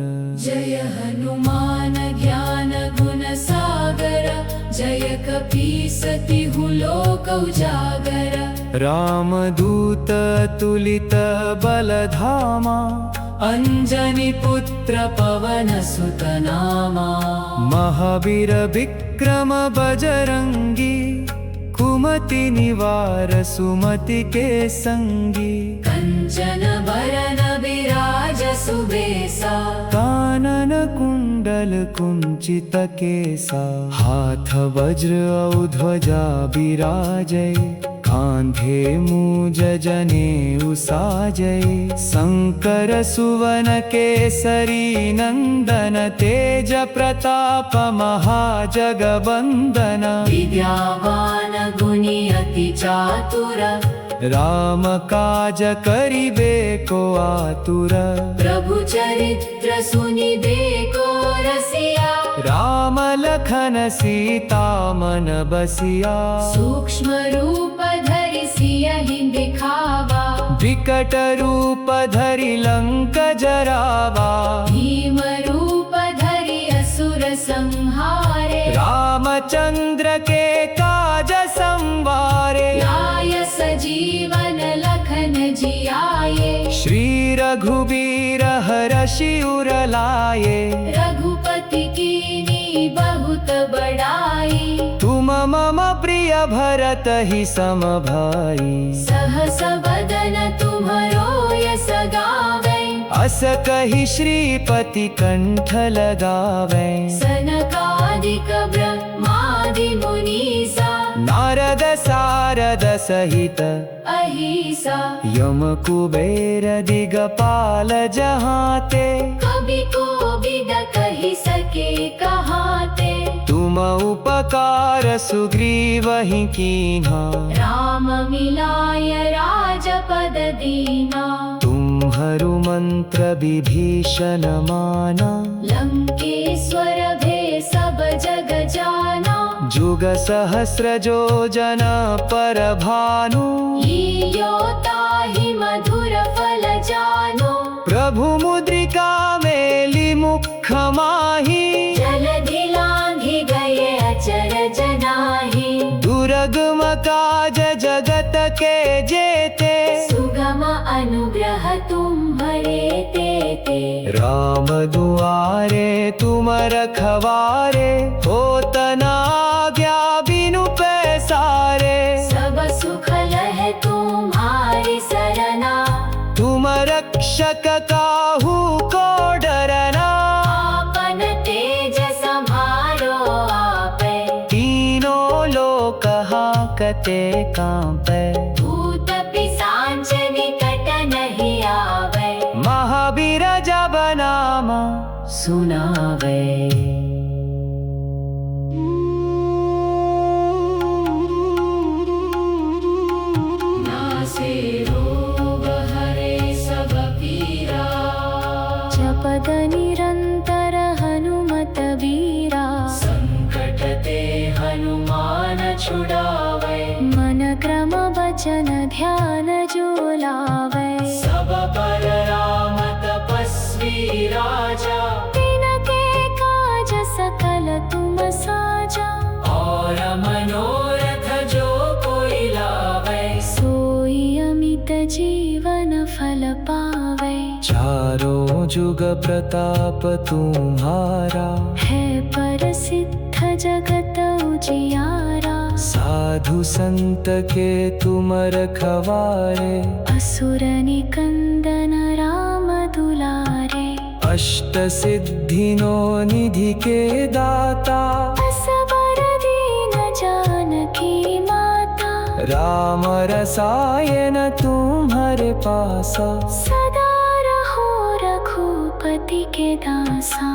Speaker 2: जय हनुमान ज्ञान गुण सागर जय कपीसतिहु लोक उजागर।
Speaker 1: रामदूत अतुलित बलधामा
Speaker 2: अंजनी पुत्र पवन सुत नामा।
Speaker 1: महावीर विक्रम बजरंगी कुमति निवार सुमति के संगी।
Speaker 2: कंचन बरन विराज सुबेसा
Speaker 1: कानन कुंडल कुंचित केसा। हाथ वज्र औ ध्वजा विराजय कांधे मूज जनेऊ साजय। शंकर सुवन केसरी नंदन तेज प्रताप महाजगवंदन।
Speaker 2: विद्यावान गुणी अति चातुर
Speaker 1: राम काज करिबे को आतुर।
Speaker 2: प्रभु चरित्र सुनिबे को रसिया।
Speaker 1: राम लखन सीता मन बसिया।
Speaker 2: सूक्ष्म रूप धरि सियहि दिखावा।
Speaker 1: विकट रूप धरि लंक जरावा।
Speaker 2: भीम रूप धरि असुर संहारे।
Speaker 1: रामचंद्र के काज संवारे।
Speaker 2: लाय सजीवन लखन जियाए।
Speaker 1: श्री रघुबीर हरषि उर लाए।
Speaker 2: रघुपति कीनी बहुत बड़ाई।
Speaker 1: तुम मम प्रिय भरत ही सम भाई।
Speaker 2: सहस बदन तुम्हरो यस गावे।
Speaker 1: अस कहि श्रीपति कंठ लगावे।
Speaker 2: सनकादिक ब्रह्मादि मुनीसा।
Speaker 1: नारद सारद सहित
Speaker 2: अहिसा
Speaker 1: यम कुबेर दिगपाल जहाते।
Speaker 2: कवि कोविद कहि सके कहाते।
Speaker 1: तुम उपकार सुग्रीवहि कीन्हा।
Speaker 2: राम मिलाय राजपद दीना।
Speaker 1: तुम्हरु मंत्र विभीषण माना।
Speaker 2: लंकेश्वर भे सब जग जाना।
Speaker 1: जुग सहस्र जो जन पर भानु।
Speaker 2: लील्यो ताहि मधुर फल जानो।
Speaker 1: प्रभु मुद्रिका मेली मुख माही।
Speaker 2: जलधि लांघि गए अचरज नाही।
Speaker 1: दुर्गम काज जगत के जेते।
Speaker 2: सुगम अनुग्रह तुम्हरे तेते।
Speaker 1: राम दुआरे तुम रखवारे। होत न आज्ञा बिनु पैसारे।
Speaker 2: सब सुख लहे तुम्हारी सरना।
Speaker 1: तुम रक्षक काहू को डरना।
Speaker 2: आपन तेज सम्हारो आपे।
Speaker 1: तीनों लोक हाकते कांपे।
Speaker 2: भूत पिशाच निकट नहीं आवे।
Speaker 1: महावीर जब नाम
Speaker 2: सुनावे। नासे रोग हरे सब पीरा। जपद निरंतर हनुमत वीरा। संकट ते हनुमान छुड़ावे। मन क्रम वचन ध्यान जो लावे। सब पर राम तपस्वी राजा। तिनके काज सकल तुम साजा। और मनोरथ जो कोई लावे। सोई अमित जीवन फल पावे।
Speaker 1: चारों जुग प्रताप तुम्हारा।
Speaker 2: है प्रसिद्ध जगत उजियारा।
Speaker 1: साधु संत के तुम रखवारे।
Speaker 2: असुर निकंदन राम दुलारे।
Speaker 1: अष्ट सिद्धिनो निधि के दाता।
Speaker 2: असबर दीन जानकी माता।
Speaker 1: राम रसायन तुम्हारे पासा।
Speaker 2: सदा रहो रघुपति के दासा।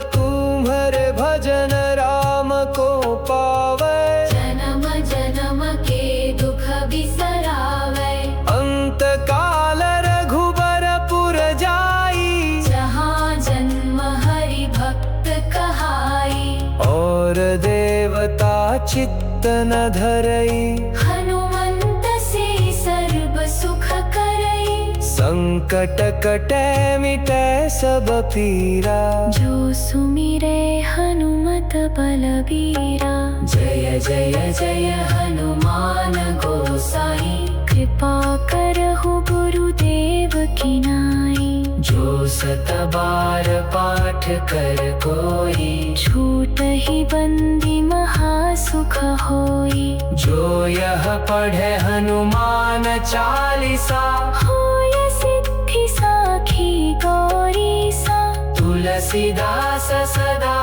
Speaker 1: तुम्हारे भजन राम को पावे,
Speaker 2: जन्म जन्म के दुख बिसरावे।
Speaker 1: अंत काल रघुबरपुर जाई,
Speaker 2: जहाँ जन्म हरि भक्त कहाई।
Speaker 1: और देवता चित्त न धरई,
Speaker 2: हनुमंत से सर्व सुख करई।
Speaker 1: संकट कटे मिटे सब पीरा,
Speaker 2: जो सुमिरे हनुमत बलबीरा। जय जय जय हनुमान गोसाई, कृपा करहु गुरुदेव की नाई। जो सत बार पाठ कर कोई, छूट ही बंदी महासुख होई।
Speaker 1: जो यह पढ़े हनुमान चालीसा,
Speaker 2: होय सिद्धि साखी गौरी सा।
Speaker 1: तुलसीदास सदा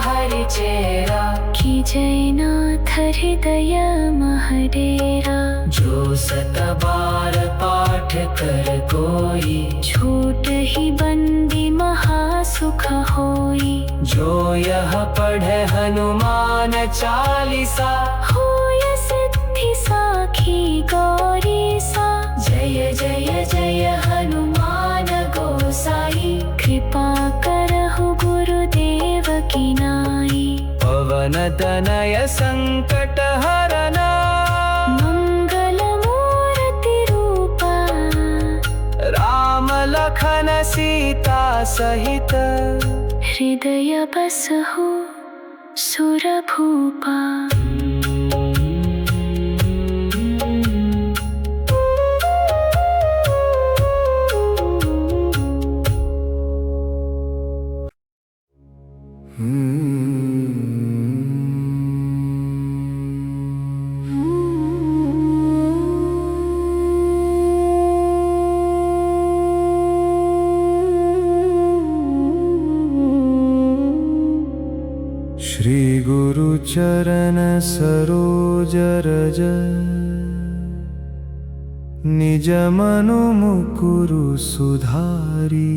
Speaker 1: हरि चेरा,
Speaker 2: की जयनाथ हृदय महडेरा।
Speaker 1: जो सत बार पाठ कर कोई,
Speaker 2: छूट ही बंदी महासुख होई।
Speaker 1: जो यह पढ़े हनुमान चालीसा,
Speaker 2: होय सिद्धि साखी गौरी सा। जय जय जय हनुमान गोसाई, कृपा करहु गुरुदेव की नाई।
Speaker 1: पवन तनय संकट हरना,
Speaker 2: मंगल मूर्ति रूपा।
Speaker 1: राम लखन सीता सहित,
Speaker 2: हृदय बसहु सुरभूपा।
Speaker 1: श्री गुरु चरण सरोज रज, निज मनु मुकुरु सुधारी।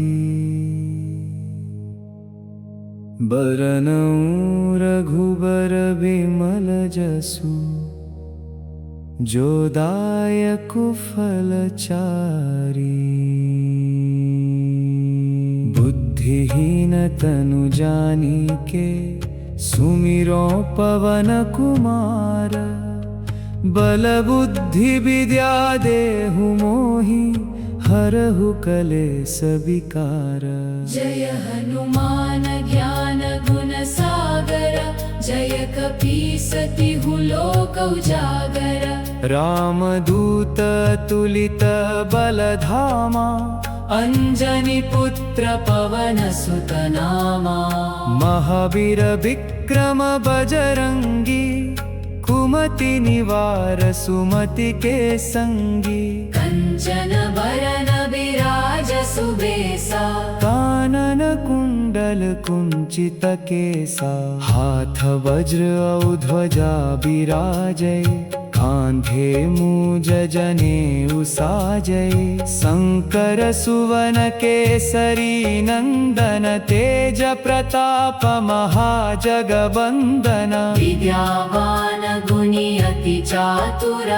Speaker 1: बरनउँ रघुबर बिमल जसु, जो दायकु फलचारी। बुद्धिहीन तनु जानिके, सुमिरो पवन कुमार। बल बुद्धि विद्या देहु मोहि, हरहु कलेस विकार।
Speaker 2: जय हनुमान ज्ञान गुण सागर, जय कपीस तिहु लोक उजागर।
Speaker 1: रामदूत तुलित बलधामा, अंजनी पुत्र पवन सुत नामा। महावीर विक्रम बजरंगी, कुमति निवार सुमति के संगी।
Speaker 2: कंचन बरन विराज सुबेसा,
Speaker 1: कानन कुंडल कुंचित केसा। हाथ वज्र औ ध्वजा बिराजै, कांधे मूज जनेऊ साजै। शंकर सुवन केसरी नंदन, तेज प्रताप महाजगवंदन।
Speaker 2: विद्यावान गुणी अति चातुर,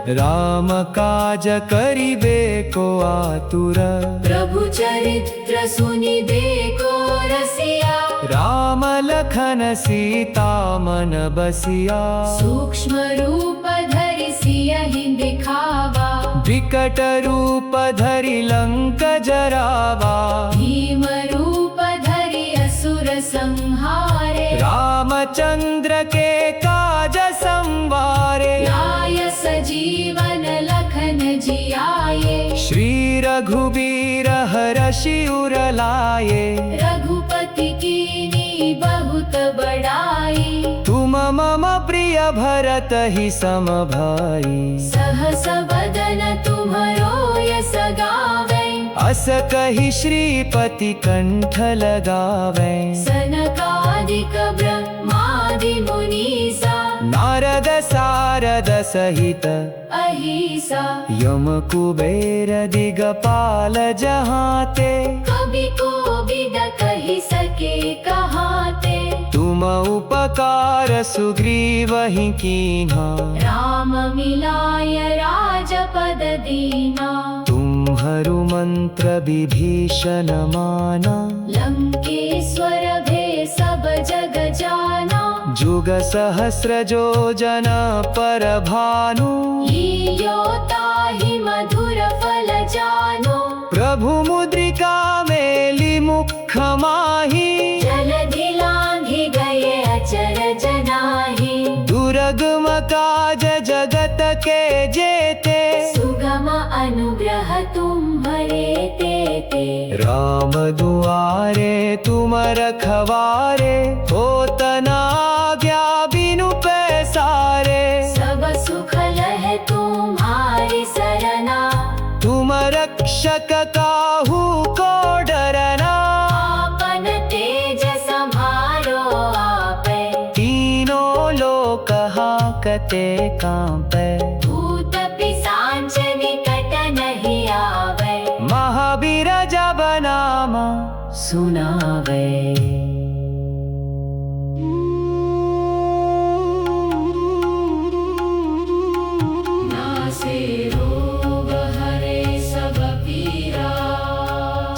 Speaker 1: राम काज करिबे को आतुर।
Speaker 2: प्रभु चरित्र सुनिबे को रसिया।
Speaker 1: राम लखन सीता मन बसिया।
Speaker 2: सूक्ष्म रूप धरि सियहि दिखावा,
Speaker 1: विकट रूप धरि लंक जरावा।
Speaker 2: भीम रूप धरि असुर संहारे।
Speaker 1: रामचंद्र के काज संवारे।
Speaker 2: लाय सजीवन लखन जियाए।
Speaker 1: श्री रघुबीर हरषि उर लाए।
Speaker 2: रघुपति कीनी बहुत बड़ाई।
Speaker 1: तुम मम प्रिय भरत ही सम भाई।
Speaker 2: सहस बदन तुम्हरो यस गावे।
Speaker 1: अस कहि श्रीपति कंठ लगावे।
Speaker 2: सनकादिक ब्रह्मादि मुनीसा।
Speaker 1: नारद सारद सहित
Speaker 2: अहिसा।
Speaker 1: यम कुबेर दिगपाल जहाते।
Speaker 2: कवि कोविद कहि सके कहाते।
Speaker 1: तुम उपकार सुग्रीव ही कीन्हा,
Speaker 2: राम मिलाय राजपद दीना।
Speaker 1: तुम्हरु मंत्र विभीषण माना,
Speaker 2: लंकेश्वर भे सब जग जाना।
Speaker 1: जुग सहस्र जो जन पर भानु,
Speaker 2: लील्योता ही मधुर फल जानो।
Speaker 1: प्रभु मुद्रिका मेली मुख माही,
Speaker 2: जलधि लांघि गए अचरज नाही।
Speaker 1: दुर्गम काज जगत के जेते,
Speaker 2: सुगम अनुग्रह तुम्हरे तेते।
Speaker 1: राम दुआरे तुम रखवारे, होत न आज्ञा बिनु पैसारे।
Speaker 2: सब सुख लहे तुम्हारी सरना,
Speaker 1: तुम रक्षक काहू को डरना।
Speaker 2: आपन तेज सम्हारो आपे।
Speaker 1: तीनों लोक हाकते कांपे,
Speaker 2: भूत पिशाच निकट नहीं आवे।
Speaker 1: महावीर जब नाम सुनावे।
Speaker 2: नासे रोग हरे सब पीरा।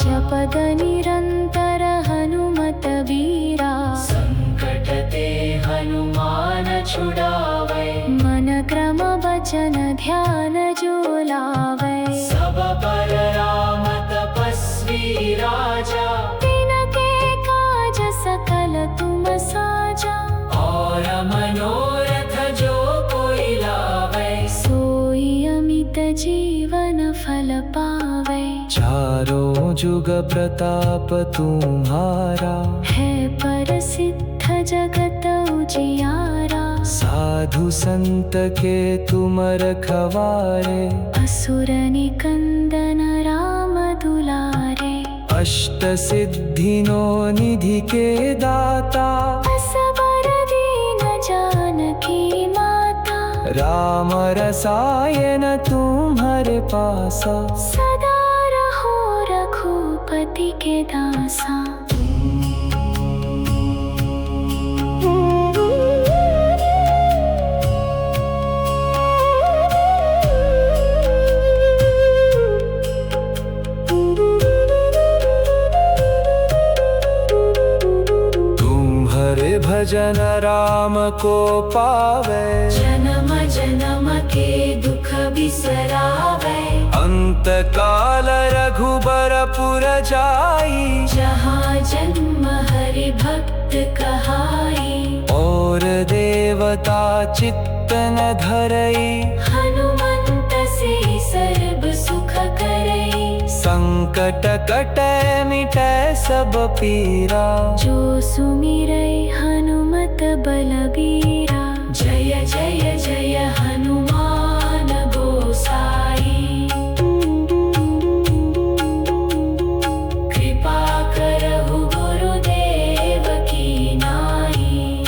Speaker 2: जपद निरंतर हनुमत वीरा। संकट ते हनुमान छुड़ावे। मन क्रम वचन ध्यान जो लावे। सब पर राम तपस्वी राजा। तिनके काज सकल तुम साजा। और मनोरथ जो कोई लावे। सोई अमित जीवन फल पावे।
Speaker 1: चारों जुग प्रताप तुम्हारा,
Speaker 2: है प्रसिद्ध जगत उजियारा।
Speaker 1: साधु संत के तुम रखवारे,
Speaker 2: असुर निकंदन राम दुलारे।
Speaker 1: अष्ट सिद्धिनो निधि के दाता,
Speaker 2: असबर दीन जानकी माता।
Speaker 1: राम रसायन तुम्हारे पासा।
Speaker 2: सदा रहो रघुपति के दासा।
Speaker 1: भजन राम को पावे,
Speaker 2: जन्म जन्म के दुख बिसरावे।
Speaker 1: अंत काल रघुबरपुर जाई,
Speaker 2: जहाँ जन्म हरि भक्त कहाई।
Speaker 1: और देवता चित्त न धरई,
Speaker 2: हनुमंत से सर्व सुख करई।
Speaker 1: संकट कटै मिटै सब पीरा,
Speaker 2: जो सुमिरै हनुमत बलबीरा। जय जय जय हनुमान गोसाई। कृपा करहु गुरुदेव की नाई।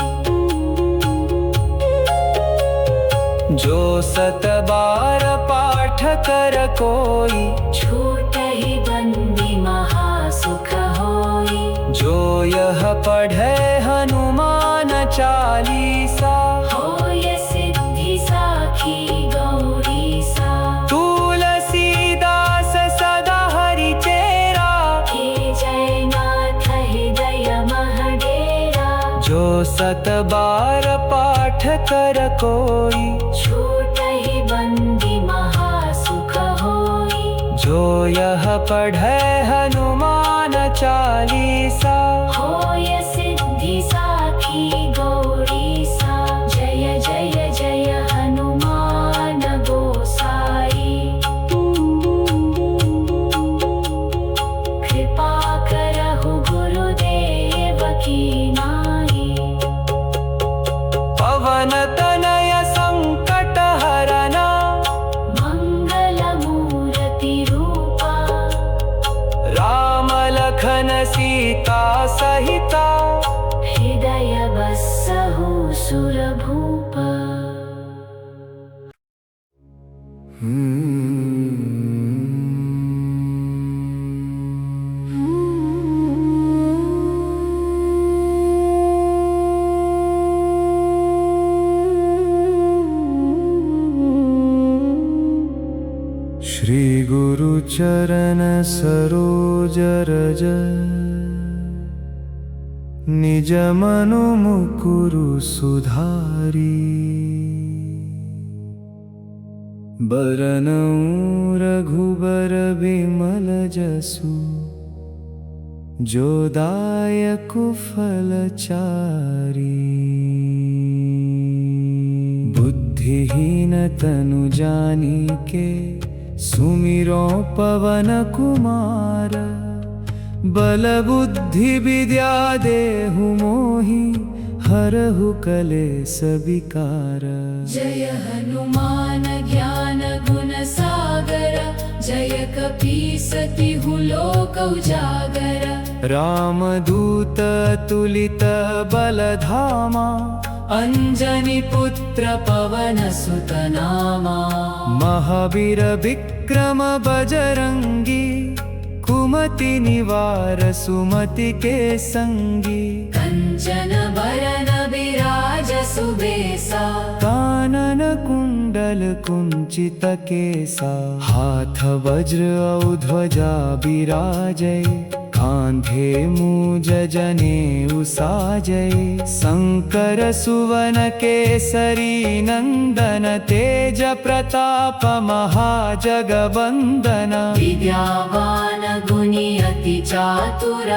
Speaker 1: जो सत बार पाठ कर कोई,
Speaker 2: छूटहि बंदी महासुख होई।
Speaker 1: जो यह पढ़े हनुमान चालीसा,
Speaker 2: होय सिद्धि साखी गौरीसा।
Speaker 1: तुलसीदास सदा हरि चेरा,
Speaker 2: हे जय नाथ हृदय महडेरा।
Speaker 1: जो सत बार पाठ कर कोई,
Speaker 2: छूटहि बंदी महासुख होई।
Speaker 1: जो यह पढ़े हनुमान चालीसा,
Speaker 2: होय सिद्धि साखी गौरीसा। जय जय जय हनुमान गोसाई। कृपा करहु गुरुदेव की नाई।
Speaker 1: पवन तनय संकट हरना,
Speaker 2: मंगल मूर्ति रूपा।
Speaker 1: राम लखन सीता सहिता,
Speaker 2: हृदय बसहु सुरभूपा।
Speaker 1: चरण सरोज रज निज मनु मुकुरु सुधारी बरनउँ रघुबर बिमल जसु जो दायक फलचारी बुद्धिहीन तनु जानिके सुमिरो पवन कुमार बल बुद्धि विद्या देहु मोहि हरहु कलेस विकार।
Speaker 2: जय हनुमान ज्ञान गुण सागर जय कपीसतिहु लोक उजागर।
Speaker 1: रामदूत तुलित बलधामा
Speaker 2: अंजनी पुत्र पवन सुत नामा।
Speaker 1: महावीर विक्रम बजरंगी कुमति निवार सुमति के संगी।
Speaker 2: कंचन बरन विराज सुबेसा
Speaker 1: कानन कुंडल कुंचित केसा। हाथ वज्र औ ध्वजा बिराजै कांधे मूज जनेऊ साजै। शंकर सुवन केसरी नंदन तेज प्रताप महाजगवंदन।
Speaker 2: विद्यावान गुणी अति चातुर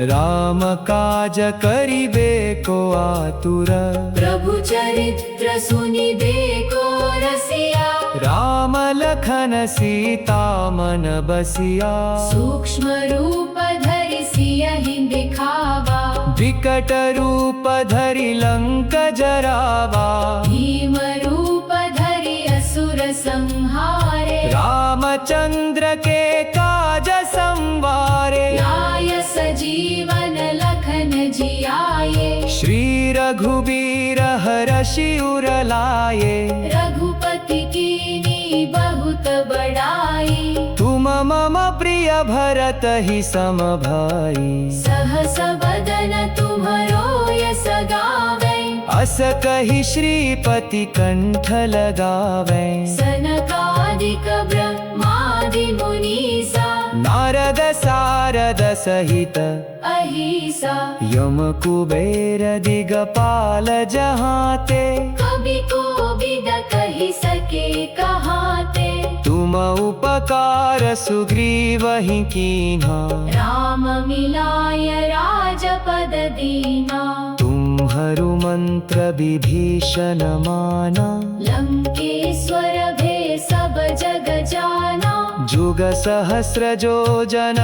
Speaker 1: राम काज करिबे को आतुर।
Speaker 2: प्रभु चरित्र सुनिबे को रसिया
Speaker 1: राम लखन सीता मन बसिया।
Speaker 2: सूक्ष्म रूप धरि सियहि दिखावा
Speaker 1: विकट रूप धरि लंक जरावा।
Speaker 2: भीम रूप धरि असुर संहारे
Speaker 1: रामचंद्र के काज संवारे।
Speaker 2: लाय सजीवन लखन जियाए
Speaker 1: श्री रघुबीर हरषि उर लाए।
Speaker 2: रघुपति कीनी बहुत बड़ाई
Speaker 1: तुम मम प्रिय भरत ही सम भाई।
Speaker 2: सहस बदन तुम्हरो यस गावे
Speaker 1: अस कहि श्रीपति कंठ लगावे।
Speaker 2: सनकादिक ब्रह्मादि मुनीसा
Speaker 1: नारद सारद सहित
Speaker 2: अहिसा
Speaker 1: यम कुबेर दिगपाल जहाते।
Speaker 2: कवि कोविद कहि सके कहाते
Speaker 1: तुम उपकार सुग्रीवहि कीन्हा।
Speaker 2: राम मिलाय राजपद दीना
Speaker 1: तुम्हरु मंत्र विभीषण माना।
Speaker 2: लंकेश्वर भे सब जग जाना
Speaker 1: जुग सहस्र जो जन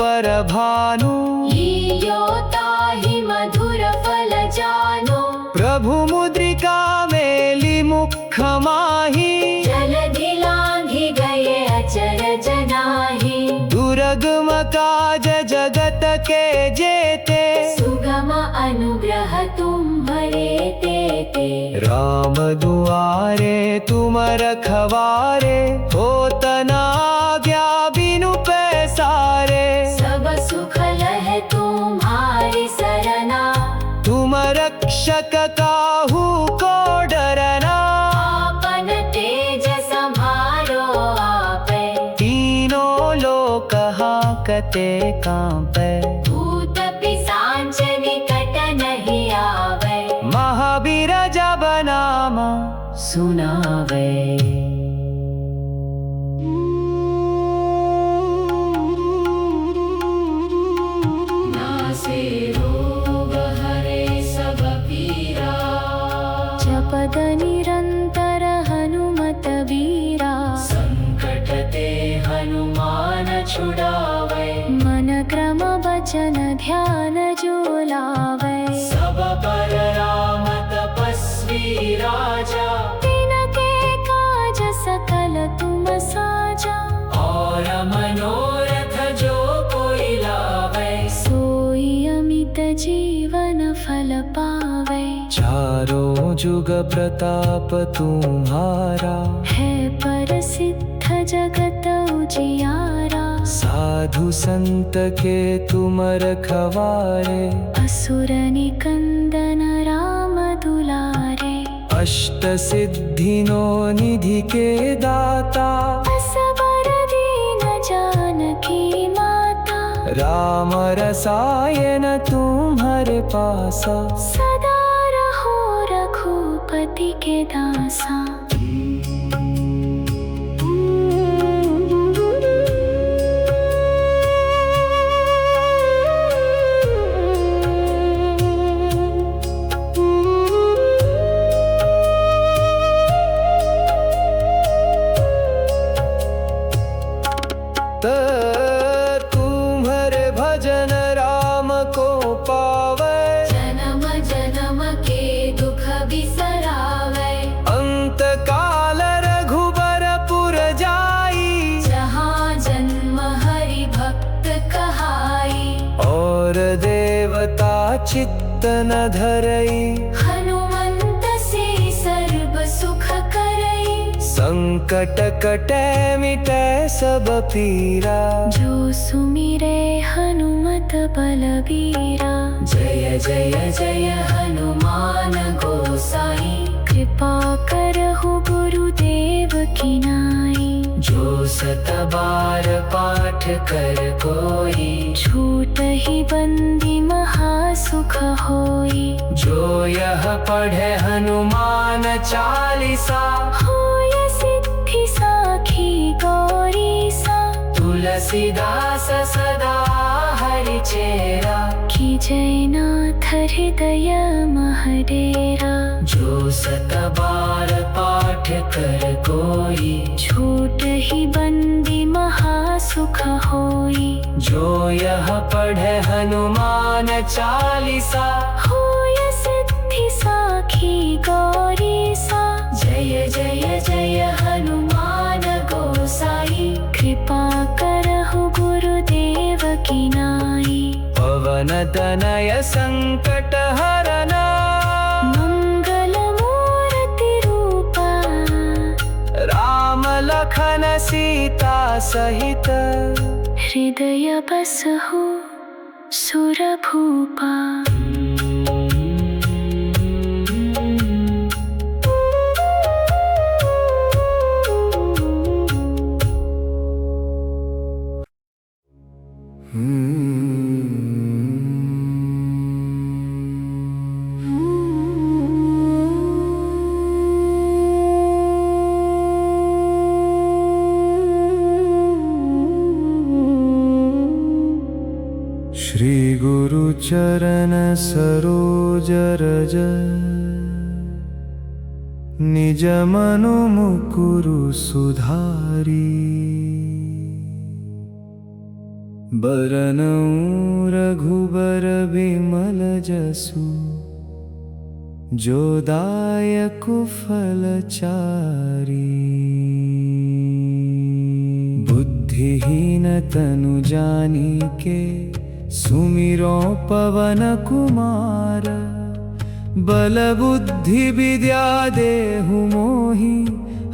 Speaker 1: पर भानु।
Speaker 2: लील्योताहि मधुर फल जानो
Speaker 1: प्रभु मुद्रिका मेली मुख माही।
Speaker 2: जलधि लांघि गए अचर जनाहि
Speaker 1: दुर्गम काज जगत के जेते।
Speaker 2: सुगम अनुग्रह तुम्हरे तेते।
Speaker 1: राम दुआरे तुम रखवारे होत न आज्ञा बिनु पैसारे।
Speaker 2: सब सुख लहे तुम्हारी सरना
Speaker 1: तुम रक्षक काहू को डरना।
Speaker 2: आपन तेज सम्हारो आपे
Speaker 1: तीनों लोक हाकते कांपे।
Speaker 2: भूत पिशाच निकट नहीं आवे
Speaker 1: महावीर जब नाम
Speaker 2: सुनावे। नासे रोग हरे सब पीरा जपद निरंतर हनुमत वीरा। संकट ते हनुमान छुड़ावे मन क्रम वचन ध्यान जो लावे। सब पर राम तपस्वी राजा तिनके काज सकल तुम साजा। और मनोरथ जो कोई लावे सोई अमित जीवन फल पावे।
Speaker 1: चारों जुग प्रताप तुम्हारा
Speaker 2: है प्रसिद्ध जगत उजियारा।
Speaker 1: साधु संत के तुम रखवारे।
Speaker 2: असुर निकंदन राम दुलारे।
Speaker 1: अष्ट सिद्धिनो निधि के दाता
Speaker 2: असबर दीन जा
Speaker 1: राम रसायन तुम्हारे पासा,
Speaker 2: सदा रहो रघुपति के दासा।
Speaker 1: तुम्हारे भजन राम को पावे,
Speaker 2: जन्म जन्म के दुख बिसरावे।
Speaker 1: अंत काल रघुबरपुर जाई,
Speaker 2: जहाँ जन्म हरि भक्त कहाई।
Speaker 1: और देवता चित्त न धरई,
Speaker 2: हनुमंत से सर्व सुख करई।
Speaker 1: संकट कटे मिटे सब पीरा,
Speaker 2: जो सुमिरे हनुमत बलबीरा। जय जय जय हनुमान गोसाई, कृपा करहु गुरुदेव की नाई। जो सत बार पाठ कर कोई, छूट ही बंदी महासुख होई।
Speaker 1: जो यह पढ़े हनुमान चालीसा,
Speaker 2: होय सिद्धि साखी गौरीसा।
Speaker 1: तुलसीदास सदा हरि चेरा,
Speaker 2: की जयनाथ हृदय महडेरा।
Speaker 1: जो सत बार पाठ कर कोई,
Speaker 2: छूट ही बंदी महासुख होई।
Speaker 1: जो यह पढ़े हनुमान चालीसा,
Speaker 2: होय सिद्धि साखी गौरीसा। जय जय जय हनुमान गोसाई, कृपा करहु गुरुदेव की नाई।
Speaker 1: पवन तनय संकट हरना,
Speaker 2: मंगल मूर्ति रूपा।
Speaker 1: राम लखन सीता सहित,
Speaker 2: हृदय बसहु सुरभूपा।
Speaker 1: श्री गुरु चरण सरोज रज, निज मनु मुकुरु सुधारी। बरनउँ रघुबर बिमल जसु, जो दायक फलचारी। बुद्धिहीन तनु जानिके, सुमिरो पवन कुमार। बल बुद्धि विद्या देहु मोहि,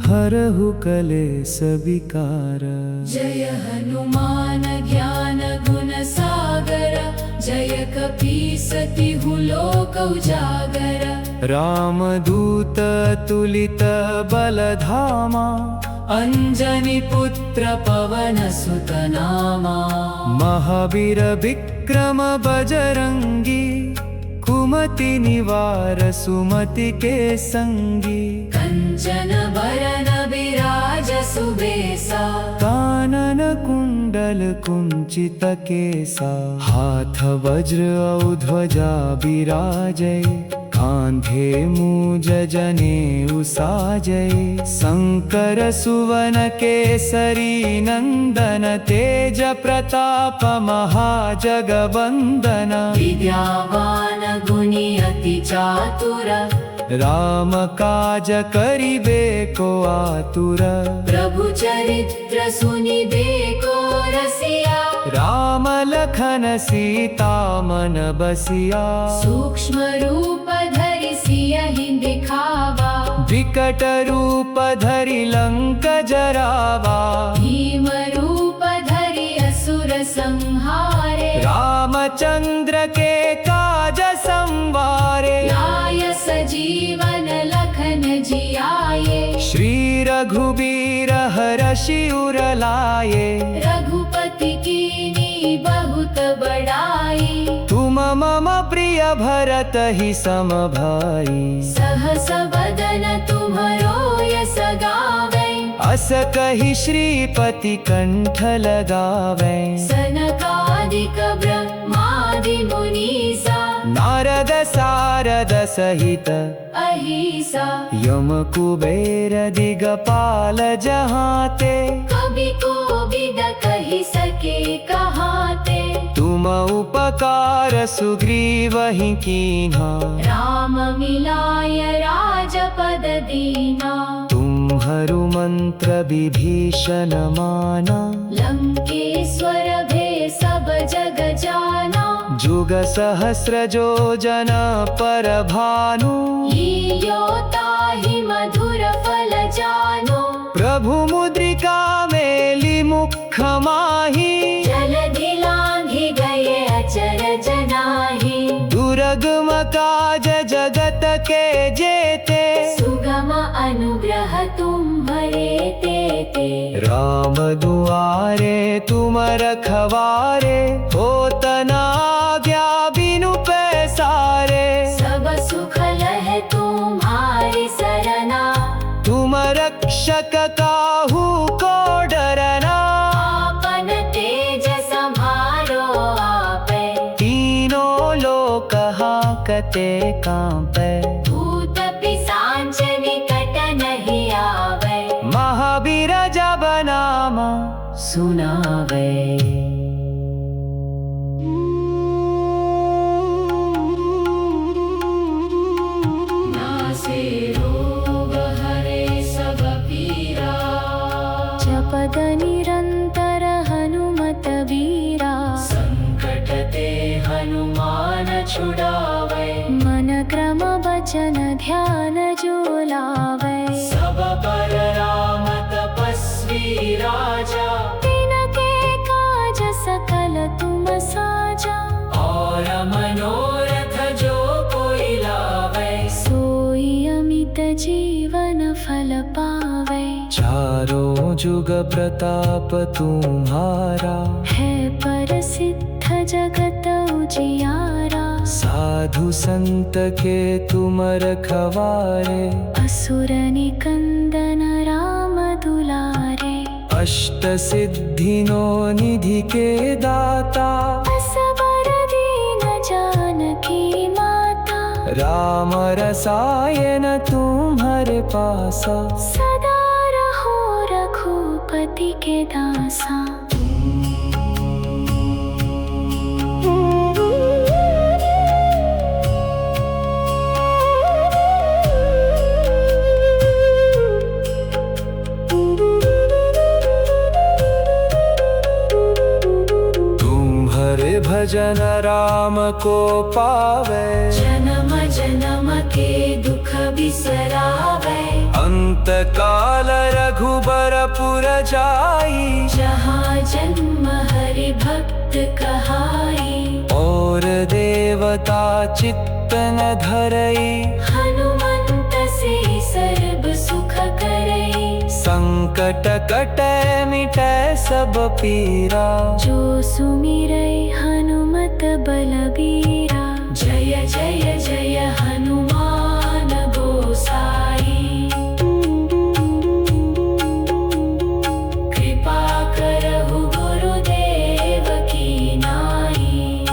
Speaker 1: हरहु कलेस विकार।
Speaker 2: जय हनुमान ज्ञान गुण सागर, जय कपीसतिहु लोक उजागर।
Speaker 1: रामदूत तुलित बलधामा, अंजनी पुत्र पवन सुत नामा। महावीर विक्रम बजरंगी, कुमति निवार सुमति के संगी।
Speaker 2: कंचन बरन विराज सुबेसा,
Speaker 1: कानन कुंडल कुंचित केसा। हाथ वज्र औ ध्वजा विराजै, कांधे मूज जनेऊ साजै। शंकर सुवन केसरी नंदन, तेज प्रताप महाजगवंदन।
Speaker 2: विद्यावान गुणी अति चातुर,
Speaker 1: राम काज करिबे को आतुर।
Speaker 2: प्रभु चरित्र सुनिबे को रसिया।
Speaker 1: राम लखन सीता मन बसिया।
Speaker 2: सूक्ष्म रूप धरि सियहि दिखावा,
Speaker 1: विकट रूप धरि लंक जरावा।
Speaker 2: भीम रूप धरि असुर संहारे।
Speaker 1: रामचंद्र के काज संवारे।
Speaker 2: लाय सजीवन लखन जियाए,
Speaker 1: श्री रघुबीर हरषि उर लाए।
Speaker 2: रघुपति कीनी बहुत
Speaker 1: प्रिय भरत ही सम भाई।
Speaker 2: सहस बदन तुम्हरो यस गावे,
Speaker 1: अस कहि श्रीपति कंठ लगावे।
Speaker 2: सनकादिक ब्रह्मादि मुनीसा,
Speaker 1: नारद सारद सहित
Speaker 2: अहिसा।
Speaker 1: यम कुबेर दिगपाल जहाते,
Speaker 2: कवि कोविद कहि सके कहाते।
Speaker 1: तुम उपकार सुग्रीवहि कीन्हा,
Speaker 2: राम मिलाय राजपद दीना।
Speaker 1: तुम्हरु मंत्र विभीषण माना,
Speaker 2: लंकेश्वर भे सब जग जाना।
Speaker 1: जुग सहस्र जो जन पर भानु,
Speaker 2: लील्योताहि मधुर फल जानो।
Speaker 1: प्रभु मुद्रिका मेली मुख माही।
Speaker 2: जलधि लांघि गए अचरज नाही,
Speaker 1: दुर्गम काज जगत के जेते।
Speaker 2: सुगम अनुग्रह तुम्हरे तेते।
Speaker 1: राम दुआरे तुम रखवारे, होत न आज्ञा बिनु पैसारे।
Speaker 2: सब सुख लहे तुम्हारी सरना,
Speaker 1: तुम रक्षक काहू को डरना।
Speaker 2: आपन तेज संभारो आपे,
Speaker 1: तीनों लोक हाकते कांपे।
Speaker 2: भूत पिशाच निकट नहीं आवे,
Speaker 1: महावीर जब नाम सुनावे।
Speaker 2: नासे रोग हरे सब पीरा, जपद निरंतर हनुमत वीरा। संकट ते हनुमान छुड़ावे, मन क्रम वचन ध्यान जो लावे। सब पर राम तपस्वी राजा, तिनके काज सकल तुम साजा। और मनोरथ जो कोई लावे, सोई अमित जीवन फल पावे।
Speaker 1: चारों जुग प्रताप तुम्हारा,
Speaker 2: है प्रसिद्ध जगत उजियारा।
Speaker 1: साधु संत के तुम रखवारे।
Speaker 2: असुर निकंदन राम दुलारे,
Speaker 1: अष्ट सिद्धिनो निधि के दाता।
Speaker 2: असबर दीन जानकी माता,
Speaker 1: राम रसायन तुम्हारे पासा।
Speaker 2: सदा रहो रघुपति के दासा।
Speaker 1: भजन राम को पावे,
Speaker 2: जन्म जन्म के दुख बिसरावे।
Speaker 1: अंत काल रघुबरपुर जाई,
Speaker 2: जहाँ जन्म हरि भक्त कहाई।
Speaker 1: और देवता चित्त न धरई,
Speaker 2: हनुमंत से सर्व सुख करई।
Speaker 1: संकट कटै मिटै सब पीरा,
Speaker 2: जो सुमिरै हनुमत बलबीरा। जय जय जय हनुमान गोसाई, कृपा करहु गुरुदेव की नाई।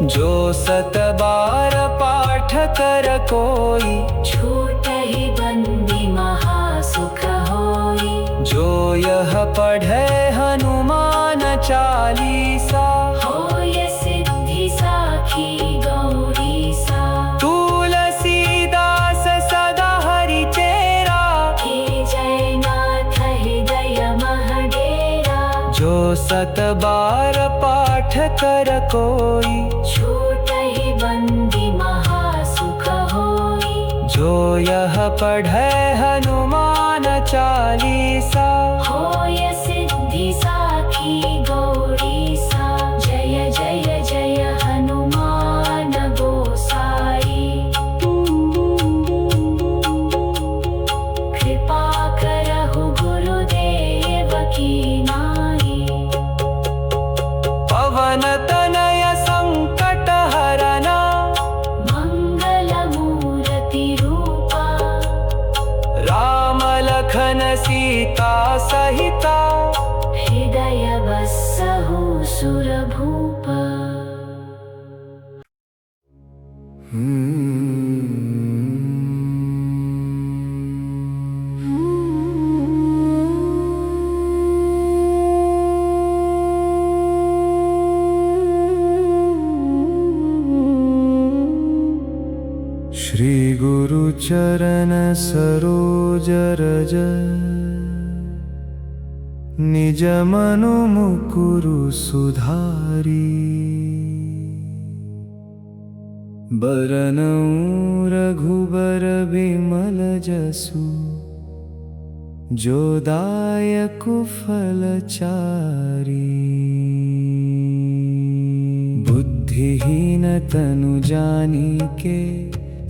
Speaker 1: जो सत बार पाठ कर कोई,
Speaker 2: छूटहि बंदी महासुख होई।
Speaker 1: जो यह पढ़े हनुमान चालीसा,
Speaker 2: होय सिद्धि साखी गौरीसा।
Speaker 1: तुलसीदास सदा हरि चेरा,
Speaker 2: हे जय नाथ हृदय मह डेरा।
Speaker 1: जो सत बार पाठ कर कोई,
Speaker 2: छूटहि बंदी महासुख होई।
Speaker 1: जो यह पढ़े हनुमान चालीसा,
Speaker 2: होय सिद्धि साखी गौरीसा। जय जय जय हनुमान गोसाई, कृपा करहु गुरुदेव की नाई।
Speaker 1: पवन तनय संकट हरना
Speaker 2: मंगलमूर्ति रूपा
Speaker 1: राम लखन सीता सहिता
Speaker 2: हृदय बसहु सुरभूप
Speaker 1: श्री गुरु चरण सरोज रज निज मनु मुकुरु सुधारी बरनउँ रघुबर बिमल जसु जो दायकु फलचारी बुद्धिहीन तनु जानिके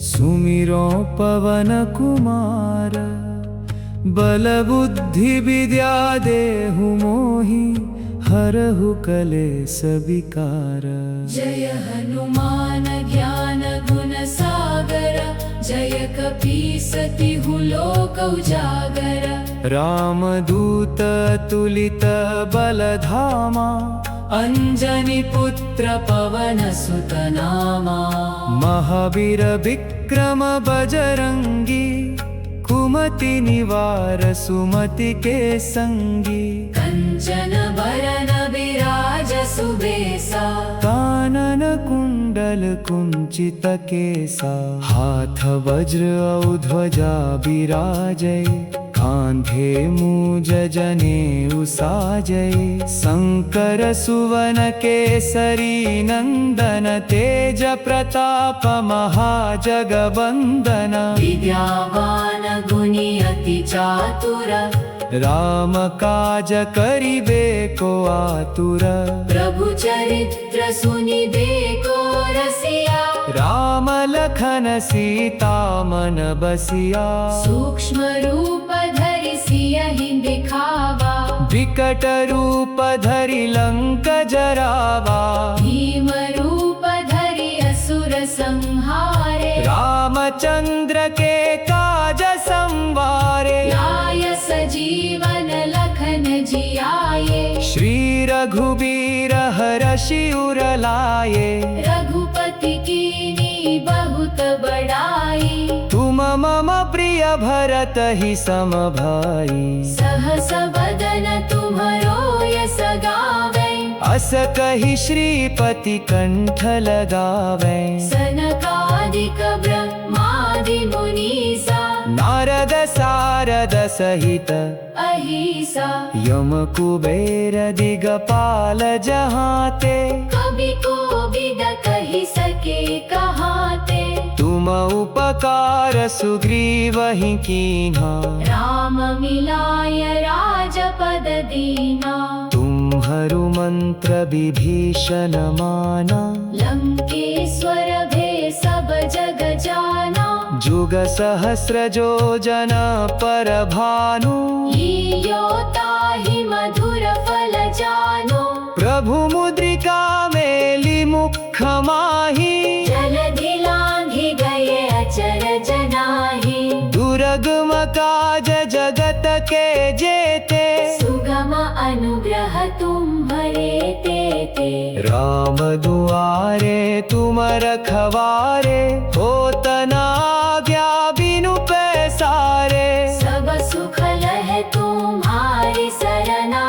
Speaker 1: सुमिरो पवन कुमार बल बुद्धि विद्या देहु मोहि हरहु कलेस विकार।
Speaker 2: जय हनुमान ज्ञान गुण सागर जय कपीसतिहु लोक उजागर
Speaker 1: रामदूत अतुलित बलधामा
Speaker 2: अंजनी पुत्र पवन सुत नामा
Speaker 1: महावीर विक्रम बजरंगी कुमति निवार सुमति के संगी
Speaker 2: कंचन बरन विराज सुबेसा
Speaker 1: कानन कुंडल कुंचित केसा हाथ वज्र औ ध्वजा विराजय कांधे मूज जनेऊ साजय शंकर सुवन केसरी नंदन तेज प्रताप महाजगवंदन
Speaker 2: विद्यावान गुणी अति चातुर
Speaker 1: राम काज करिबे को आतुर
Speaker 2: प्रभु चरित्र सुनिबे को रसिया
Speaker 1: राम लखन सीता मन बसिया
Speaker 2: सूक्ष्म रूप धरि सियहि दिखावा
Speaker 1: विकट रूप धरि लंक जरावा
Speaker 2: भीम रूप धरि असुर संहारे
Speaker 1: रामचंद्र के काज संवारे
Speaker 2: लाय सजीवन लखन जियाए
Speaker 1: श्री रघुबीर हरषि उर लाए
Speaker 2: रघुपति कीनी बहुत बड़ाई
Speaker 1: तुम मम प्रिय भरत ही सम भाई
Speaker 2: सहस बदन तुम्हरो यस गावे
Speaker 1: अस कहि श्रीपति कंठ लगावे
Speaker 2: सनकादिक ब्रह्मादि मुनीसा
Speaker 1: नारद सारद सहित
Speaker 2: अहिसा
Speaker 1: यम कुबेर दिगपाल जहाते
Speaker 2: कवि कोविद कहि सके कहाते
Speaker 1: तुम उपकार सुग्रीवहि कीन्हा
Speaker 2: राम मिलाय राजपद दीना
Speaker 1: तुम्हरु मंत्र विभीषण माना
Speaker 2: लंकेश्वर भे सब जग जाना
Speaker 1: जुग सहस्र जो जन पर भानु
Speaker 2: लील्यो ताहि मधुर फल जानो
Speaker 1: प्रभु मुद्रिका मेली मुख माही
Speaker 2: जलधि लांघि गए अचर जनाहि
Speaker 1: दुर्गम काज जगत के जेते
Speaker 2: सुगम अनुग्रह तुम्हरे तेते
Speaker 1: राम दुआरे तुम रखवारे होत न आज्ञा बिनु पैसारे
Speaker 2: सब सुख लहे तुम्हारी सरना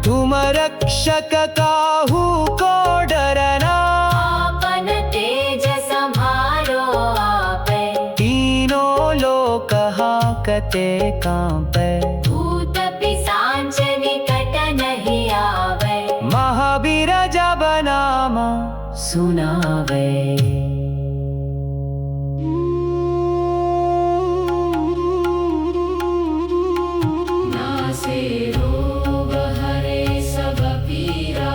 Speaker 1: तुम रक्षक काहू को डरना
Speaker 2: आपन तेज सम्हारो आपे
Speaker 1: तीनों लोक हाकते कांपे
Speaker 2: भूत पिशाच निकट नहीं आवे
Speaker 1: महावीर जब नाम
Speaker 2: सुनावे नासे रोग हरे सब पीरा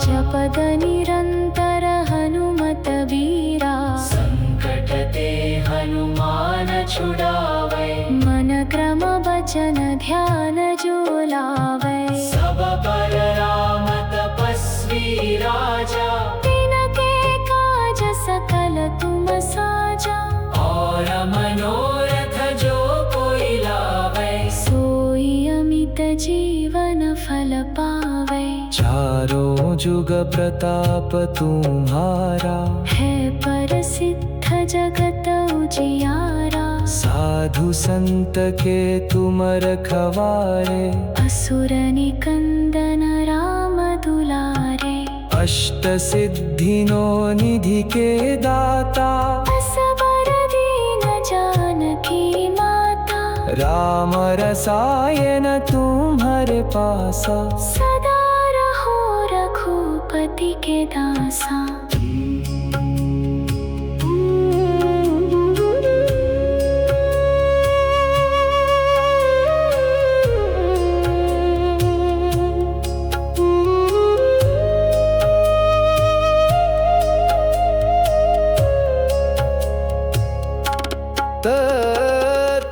Speaker 2: जपद निरंतर हनुमत वीरा संकट ते हनुमान छुड़ावे मन क्रम वचन ध्यान जो लावे सब पर राम तपस्वी
Speaker 1: जुग प्रताप तुम्हारा,
Speaker 2: है प्रसिद्ध जगत उजियारा।
Speaker 1: साधु संत के तुम रखवारे,
Speaker 2: असुर निकंदन राम दुलारे।
Speaker 1: अष्ट सिद्धिनो निधि के दाता,
Speaker 2: असबर दीन जानकी माता।
Speaker 1: राम रसायन तुम्हारे पासा,
Speaker 2: सदा रहो रघुपति के दासा।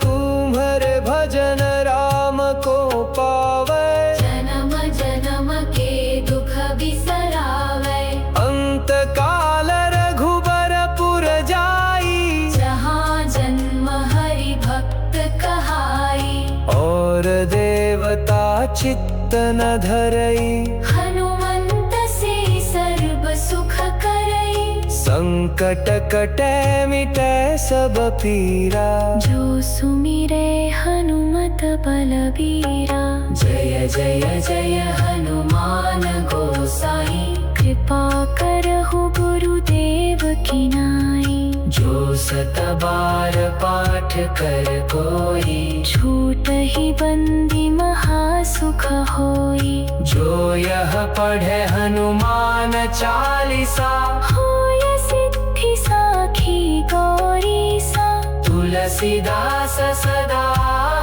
Speaker 1: तुम्हारे भजन राम को पावे,
Speaker 2: जन्म जन्म के दुख बिसरावे।
Speaker 1: अंत काल रघुबरपुर जाई,
Speaker 2: जहाँ जन्म हरि भक्त कहाई।
Speaker 1: और देवता चित्त न धरई,
Speaker 2: हनुमंत से सर्व सुख करई।
Speaker 1: संकट कटे मिटे सब पीरा,
Speaker 2: जो सुमिरे हनुमत बलबीरा। जय जय जय हनुमान गोसाई, कृपा करहु गुरुदेव की नाई। जो सत बार पाठ कर कोई, छूट ही बंदी महासुख होई।
Speaker 1: जो यह पढ़े हनुमान चालीसा,
Speaker 2: होय सिद्धि साखी गौरीसा।
Speaker 1: तुलसीदास सदा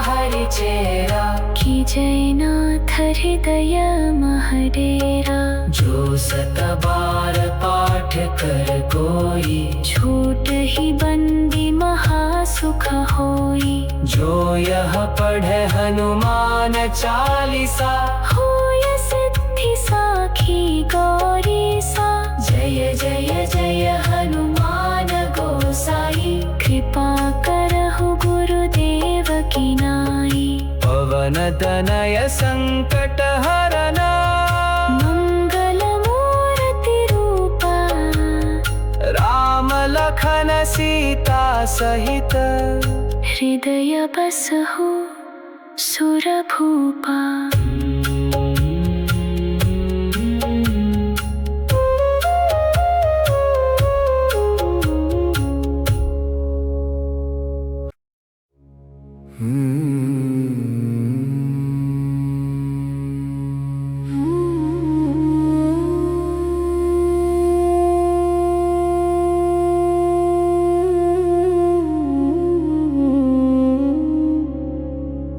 Speaker 1: हरि चेरा,
Speaker 2: की जयनाथ हृदय महडेरा।
Speaker 1: जो सत बार पाठ कर कोई,
Speaker 2: छूट ही बंदी महासुख होई।
Speaker 1: जो यह पढ़े हनुमान चालीसा,
Speaker 2: होय सिद्धि साखी गौरीसा। जय जय जय हनुमान गोसाई, कृपा करहु गुरुदेव की नाई।
Speaker 1: पवन तनय संकट हरना,
Speaker 2: मंगल मूर्ति रूपा।
Speaker 1: राम लखन सीता सहित,
Speaker 2: हृदय बसहु सुरभूपा।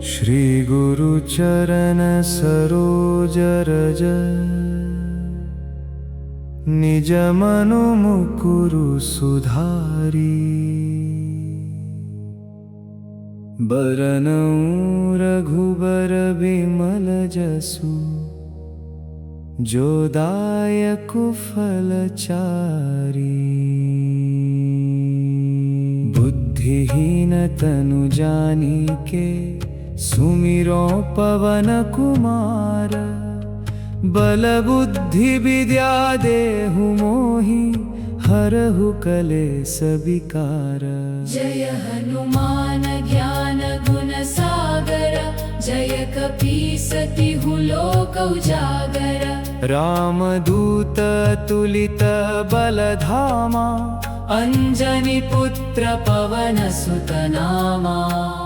Speaker 1: श्री गुरु चरण सरोज रज, निज मनु मुकुरु सुधारी। बरनउँ रघुबर बिमल जसु, जो दायक फलचारी। बुद्धिहीन तनु जानिके, सुमिरो पवन कुमार। बल बुद्धि विद्या देहु मोहि, हरहु कलेस विकार।
Speaker 2: जय हनुमान ज्ञान गुण सागर, जय कपीसतिहु लोक उजागर।
Speaker 1: रामदूत अतुलित बल धामा,
Speaker 2: अंजनी पुत्र पवन सुत नामा।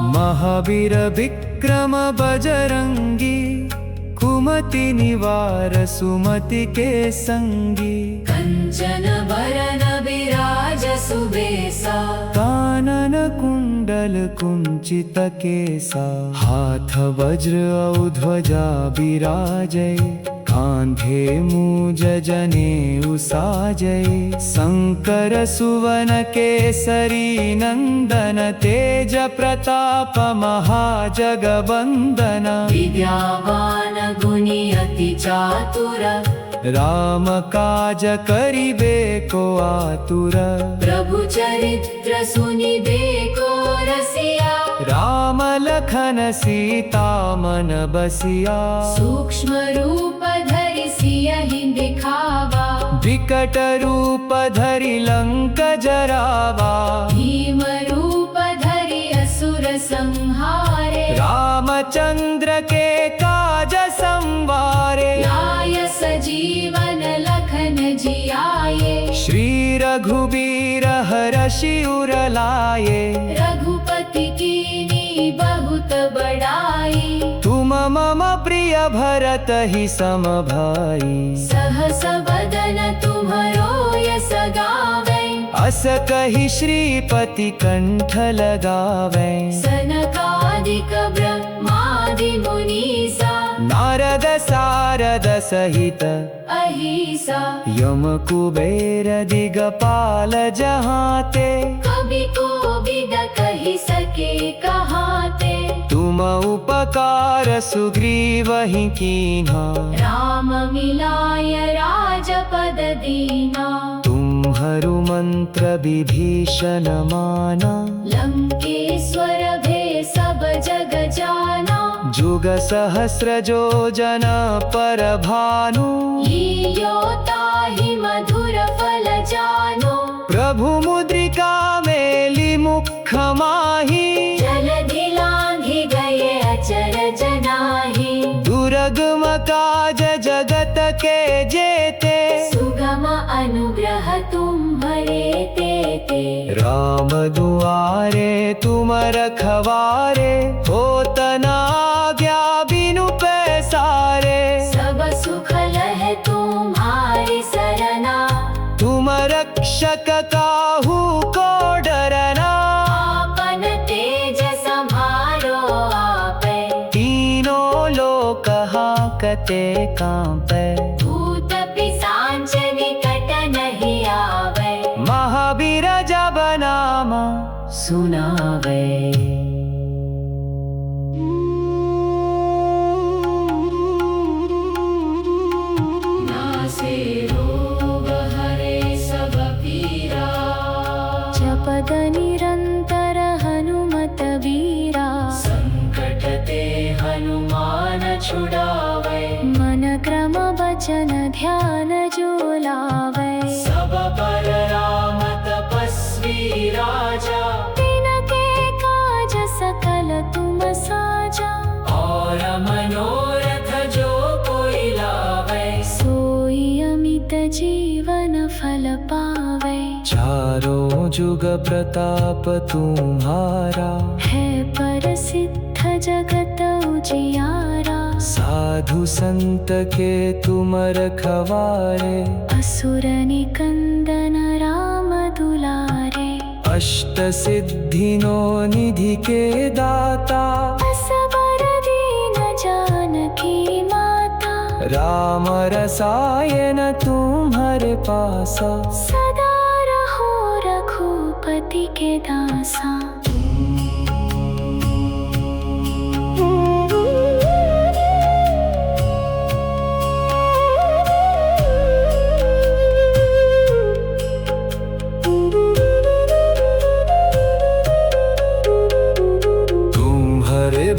Speaker 1: महावीर विक्रम बजरंगी, कुमति निवार सुमति के संगी।
Speaker 2: कंचन बरन विराज सुबेसा,
Speaker 1: कानन कुंडल कुंचित केसा। हाथ वज्र औ ध्वजा विराजै, कांधे मूज जनेऊ साजै। शंकर सुवन केसरी नंदन, तेज प्रताप महाजगवंदन।
Speaker 2: विद्यावान गुणी अति चातुर,
Speaker 1: राम काज करिबे को आतुर।
Speaker 2: प्रभु चरित्र सुनिबे को रसिया।
Speaker 1: राम लखन सीता मन बसिया।
Speaker 2: सूक्ष्म रूप धरि सिय यही दिखावा
Speaker 1: विकट रूप धरि लंक जरावा
Speaker 2: भीम रूप धरि असुर संहारे
Speaker 1: रामचंद्र के काज संवारे
Speaker 2: लाय सजीवन लखन जियाए
Speaker 1: श्री रघुबीर हरषि उर लाए
Speaker 2: रघुपति कीनी बहुत बड़ाई
Speaker 1: तुम मम प्रिय भरत ही सम भाई
Speaker 2: सहस बदन तुम्हरो यस गावे
Speaker 1: अस कहि श्रीपति कंठ लगावे
Speaker 2: सनकादिक ब्रह्मादि मुनीसा
Speaker 1: नारद सारद सहित
Speaker 2: अहिसा
Speaker 1: यम कुबेर दिगपाल जहाते
Speaker 2: कवि कोविद कहि सके कहाते
Speaker 1: तुम उपकार सुग्रीवहि कीन्हा
Speaker 2: राम मिलाय राजपद दीना
Speaker 1: तुम्हरु मंत्र विभीषण माना
Speaker 2: लंकेश्वर भे सब जग जाना
Speaker 1: जुग सहस्र जो जन पर भानु
Speaker 2: लियो ताहि मधुर फल जानो
Speaker 1: प्रभु मुद्रिका मेली मुख माही
Speaker 2: जलधि लांघि गए अचर जनाहि
Speaker 1: दुर्गम काज जगत के जेते
Speaker 2: सुगम अनुग्रह तुम्हरे तेते
Speaker 1: राम दुआरे तुम रखवारे होत न आज्ञा बिनु पैसारे
Speaker 2: सब सुख लहे तुम्हारी सरना
Speaker 1: तुम रक्षक काहू को डरना
Speaker 2: आपन तेज संभारो आपे
Speaker 1: तीनों लोक हाकते कांपे
Speaker 2: भूत पिशाच निकट नहीं आवे
Speaker 1: महावीर जब नाम सुनावे
Speaker 2: नासे रोग हरे सब पीरा जपद निरंतर हनुमत वीरा संकट ते हनुमान छुड़ावे मन क्रम वचन ध्यान जो लावे सब पर राम तपस्वी राजा तिनके काज सकल तुम साजा और मनोरथ जो कोई लावे सोई अमित जीवन फल पावे
Speaker 1: चारों जुग प्रताप तुम्हारा
Speaker 2: है प्रसिद्ध जगत उजियारा
Speaker 1: साधु संत के तुम रखवारे
Speaker 2: असुर निकंदन राम दुलारे
Speaker 1: अष्ट सिद्धिनो निधि के दाता
Speaker 2: असबर दीन जानकी माता
Speaker 1: राम रसायन तुम्हारे पासा
Speaker 2: सदा रहो रघुपति के दासा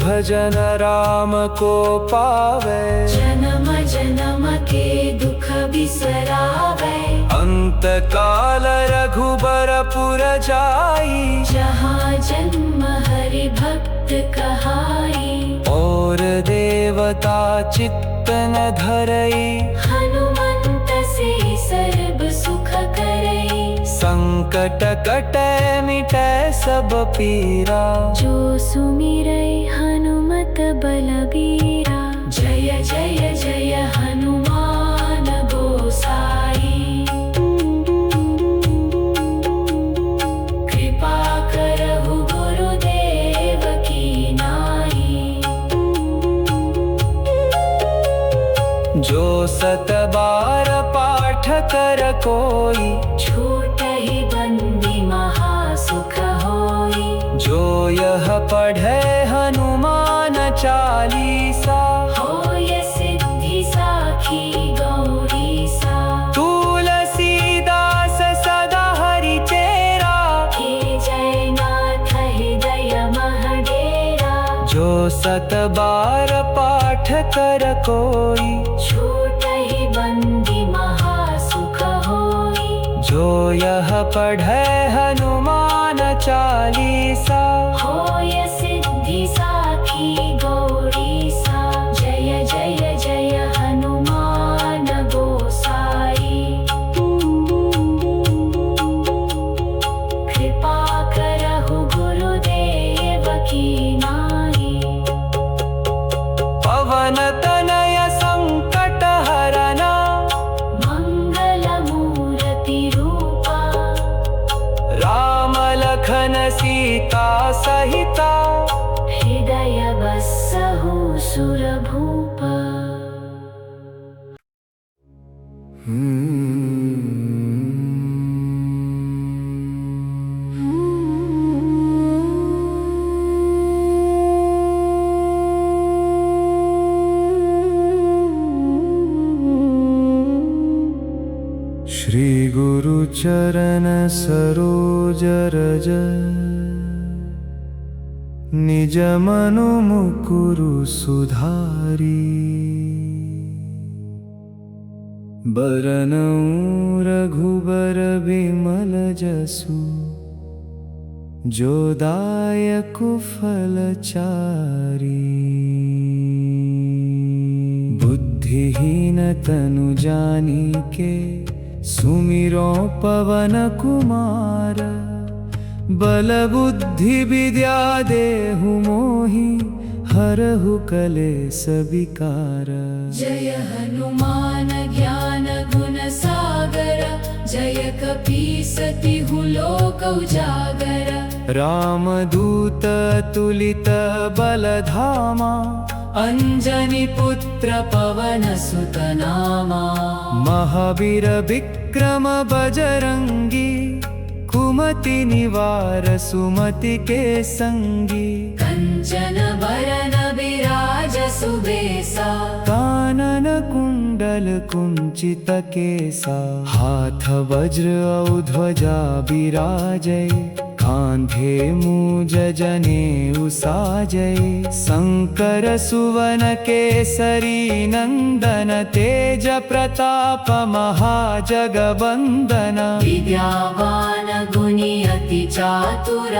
Speaker 1: भजन राम को पावे
Speaker 2: जन्म जन्म के दुख बिसरावे
Speaker 1: अंत काल रघुबरपुर जाई
Speaker 2: जहाँ जन्म हरि भक्त कहाई
Speaker 1: और देवता चित्त न धरई
Speaker 2: हनुमंत से सर्व सुख करई
Speaker 1: संकट कटै मिटै सब पीरा
Speaker 2: जो सुमिरै हनुमत बलबीरा जय जय जय हनुमान गोसाई कृपा करहु गुरुदेव की नाई
Speaker 1: जो सत बार पाठ कर कोई
Speaker 2: छूटहि बंदी महासुख होई
Speaker 1: जो यह पढ़े हनुमान चालीसा
Speaker 2: होय सिद्धि साखी गौरीसा
Speaker 1: तुलसीदास सदा हरि चेरा
Speaker 2: हे जय नाथ हृदय महडेरा
Speaker 1: जो सत बार पाठ कर कोई
Speaker 2: छूटहि बंदी
Speaker 1: पढ़े हनुमान चालीसा।
Speaker 2: होय सिद्धि साखी गौरीसा। जय जय जय हनुमान गोसाई। कृपा करहु गुरुदेव की नाई।
Speaker 1: पवन तनय संकट हरना।
Speaker 2: मंगल मूर्ति रूपा।
Speaker 1: राम लखन सीता सहिता।
Speaker 2: हृदय बसहु सुरभूपा।
Speaker 1: श्री गुरु चरण सरोज रज। निज मनु मुकुरु सुधारी। बरनउँ रघुबर बिमल जसु। जो दायकु फलचारी। बुद्धिहीन तनु जानिके सुमिरो पवन कुमार। बल बुद्धि विद्या देहु मोहि। हरहु कलेस विकार।
Speaker 2: जय हनुमान ज्ञान गुण सागर। जय कपीसतिहु लोक उजागर।
Speaker 1: रामदूत अतुलित बलधामा। अंजनी पुत्र पवन सुत नामा। महावीर विक्रम बजरंगी। कुमति निवार सुमति के संगी। कंचन बरन विराज सुबेसा। कानन कुंडल कुंचित केसा। हाथ वज्र औ ध्वजा विराजै। कांधे मूज जनेऊ साजै। शंकर सुवन केसरी नंदन। तेज प्रताप महाजगवंदन। विद्यावान गुणी अति चातुर।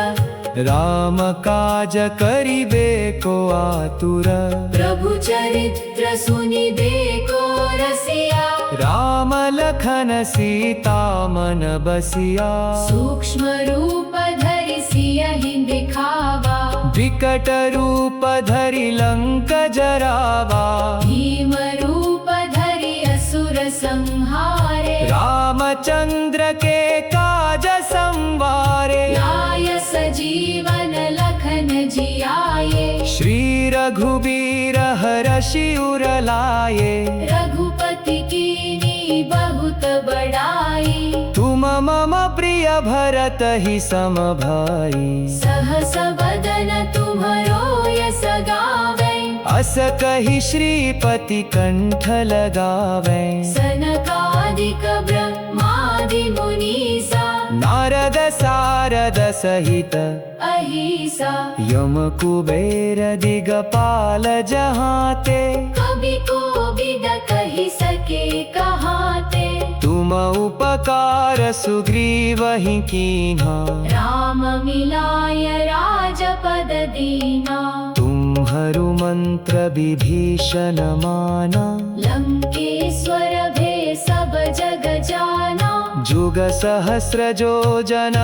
Speaker 1: राम काज करिबे को आतुर। प्रभु चरित्र सुनिबे को रसिया। राम लखन सीता मन बसिया। सूक्ष्म रूप धरि सियहि दिखावा। विकट रूप धरि लंक जरावा। भीम रूप धरि असुर संहारे। रामचंद्र के काज संवारे। लाय सजीवन लखन जियाए। श्री रघुबीर हरषि उर लाए। रघुपति कीनी बहुत बड़ाई। तुम मम प्रिय भरत ही सम भाई। सहस बदन तुम्हरो यस गावै। अस कहि श्रीपति कंठ लगावै। सनकादिक ब्रह्मादि मुनीसा। नारद सारद सहित अहिसा। यम कुबेर दिगपाल जहाते। कवि कोविद कहि सके कहाते। तुम उपकार सुग्रीवहि कीन्हा। राम मिलाय राजपद दीना। तुम्हरु मंत्र विभीषण माना। लंकेश्वर भे सब जग जाना। जुग सहस्र जो जन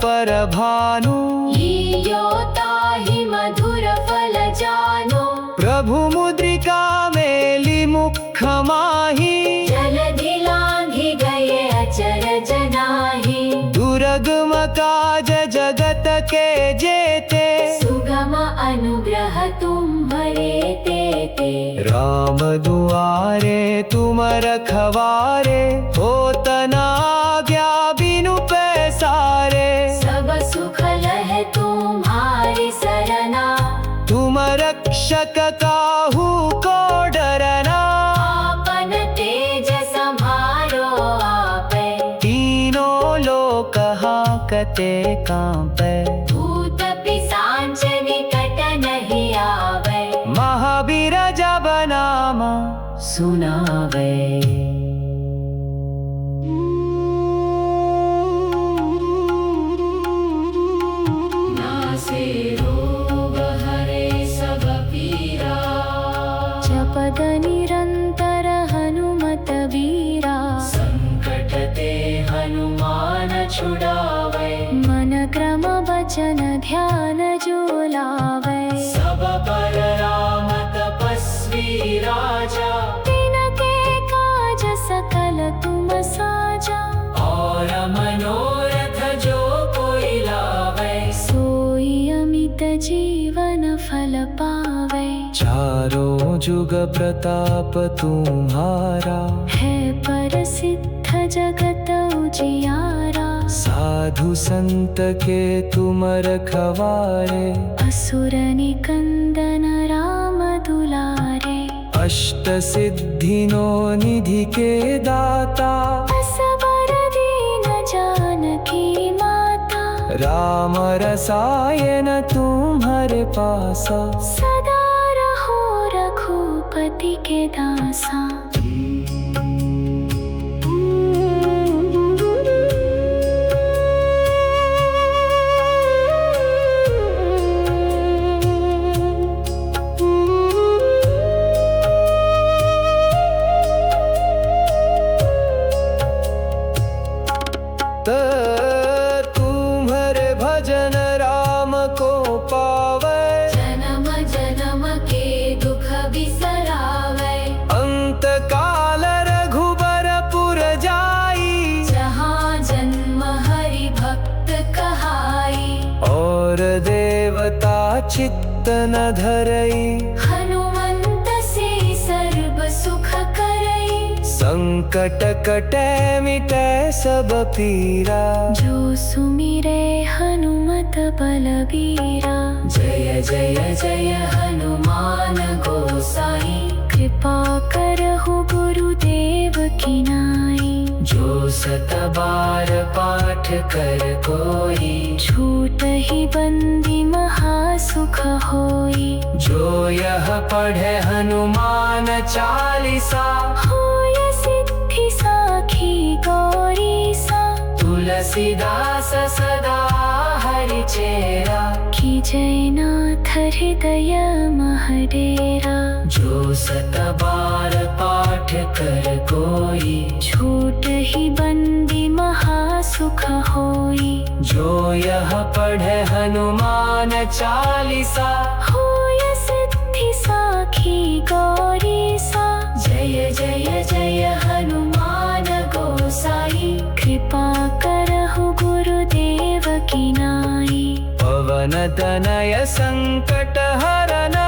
Speaker 1: पर भानु। लील्योताहि मधुर फल जानो। प्रभु मुद्रिका मेली मुख माही। जलधि लांघि गए अचर जनाहि। दुर्गम काज जगत के जेते। सुगम अनुग्रह तुम्हरे तेते। राम दुआरे तुम रखवारे। होत न आज्ञा बिनु पैसारे। सब सुख लहे तुम्हारी सरना। तुम रक्षक काहू को डरना। आपन तेज संभारो आपे। तीनों लोक हाकते कांपे। भूत पिशाच निकट नहीं आवे। महावीर जब नाम सुनावे।
Speaker 2: छुड़ावे मन क्रम वचन ध्यान जो लावे सब पर राम तपस्वी राजा तिनके काज सकल तुम साजा और मनोरथ जो कोई लावे सोई अमित जीवन फल पावे
Speaker 1: चारों जुग प्रताप तुम्हारा
Speaker 2: है प्रसिद्ध जगत उजियारा
Speaker 1: साधु संत के तुम रखवारे
Speaker 2: असुर निकंदन राम दुलारे
Speaker 1: अष्ट सिद्धिनो निधि के दाता
Speaker 2: असबर दीन जानकी माता
Speaker 1: राम रसायन तुम्हारे पासा
Speaker 2: सदा रहो रघुपति के दासा
Speaker 1: तुम्हारे भजन राम को पावे
Speaker 2: जन्म जन्म के दुख बिसरावे
Speaker 1: अंत काल रघुबरपुर जाई
Speaker 2: जहाँ जन्म हरि भक्त कहाई
Speaker 1: और देवता चित्त न धरई
Speaker 2: हनुमंत से सर्व सुख करई
Speaker 1: संकट कटे मिटे सब पीरा
Speaker 2: जो सुमिरे हनुमत बलबीरा जय जय जय हनुमान गोसाई कृपा करहु गुरुदेव की नाई जो सत बार पाठ कर कोई छूट ही बंदी महासुख होई
Speaker 1: जो यह पढ़े हनुमान चालीसा
Speaker 2: होय सिद्धि साखी गौरी सा
Speaker 1: तुलसीदास सदा हरि चेरा
Speaker 2: की जयनाथ हृदय महडेरा
Speaker 1: जो सत बार पाठ कर कोई
Speaker 2: छूट ही बंदी महासुख होई
Speaker 1: जो यह पढ़े हनुमान चालीसा
Speaker 2: होय सिद्धि साखी गौरी सा जय जय जय हनुमान गोसाई कृपा करहु गुरुदेव की नाई
Speaker 1: पवन तनय संकट हरना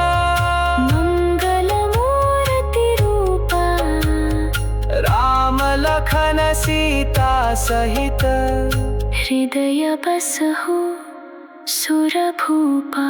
Speaker 2: मंगल मूर्ति रूपा
Speaker 1: राम लखन सीता सहित
Speaker 2: हृदय बसहु सुरभूपा।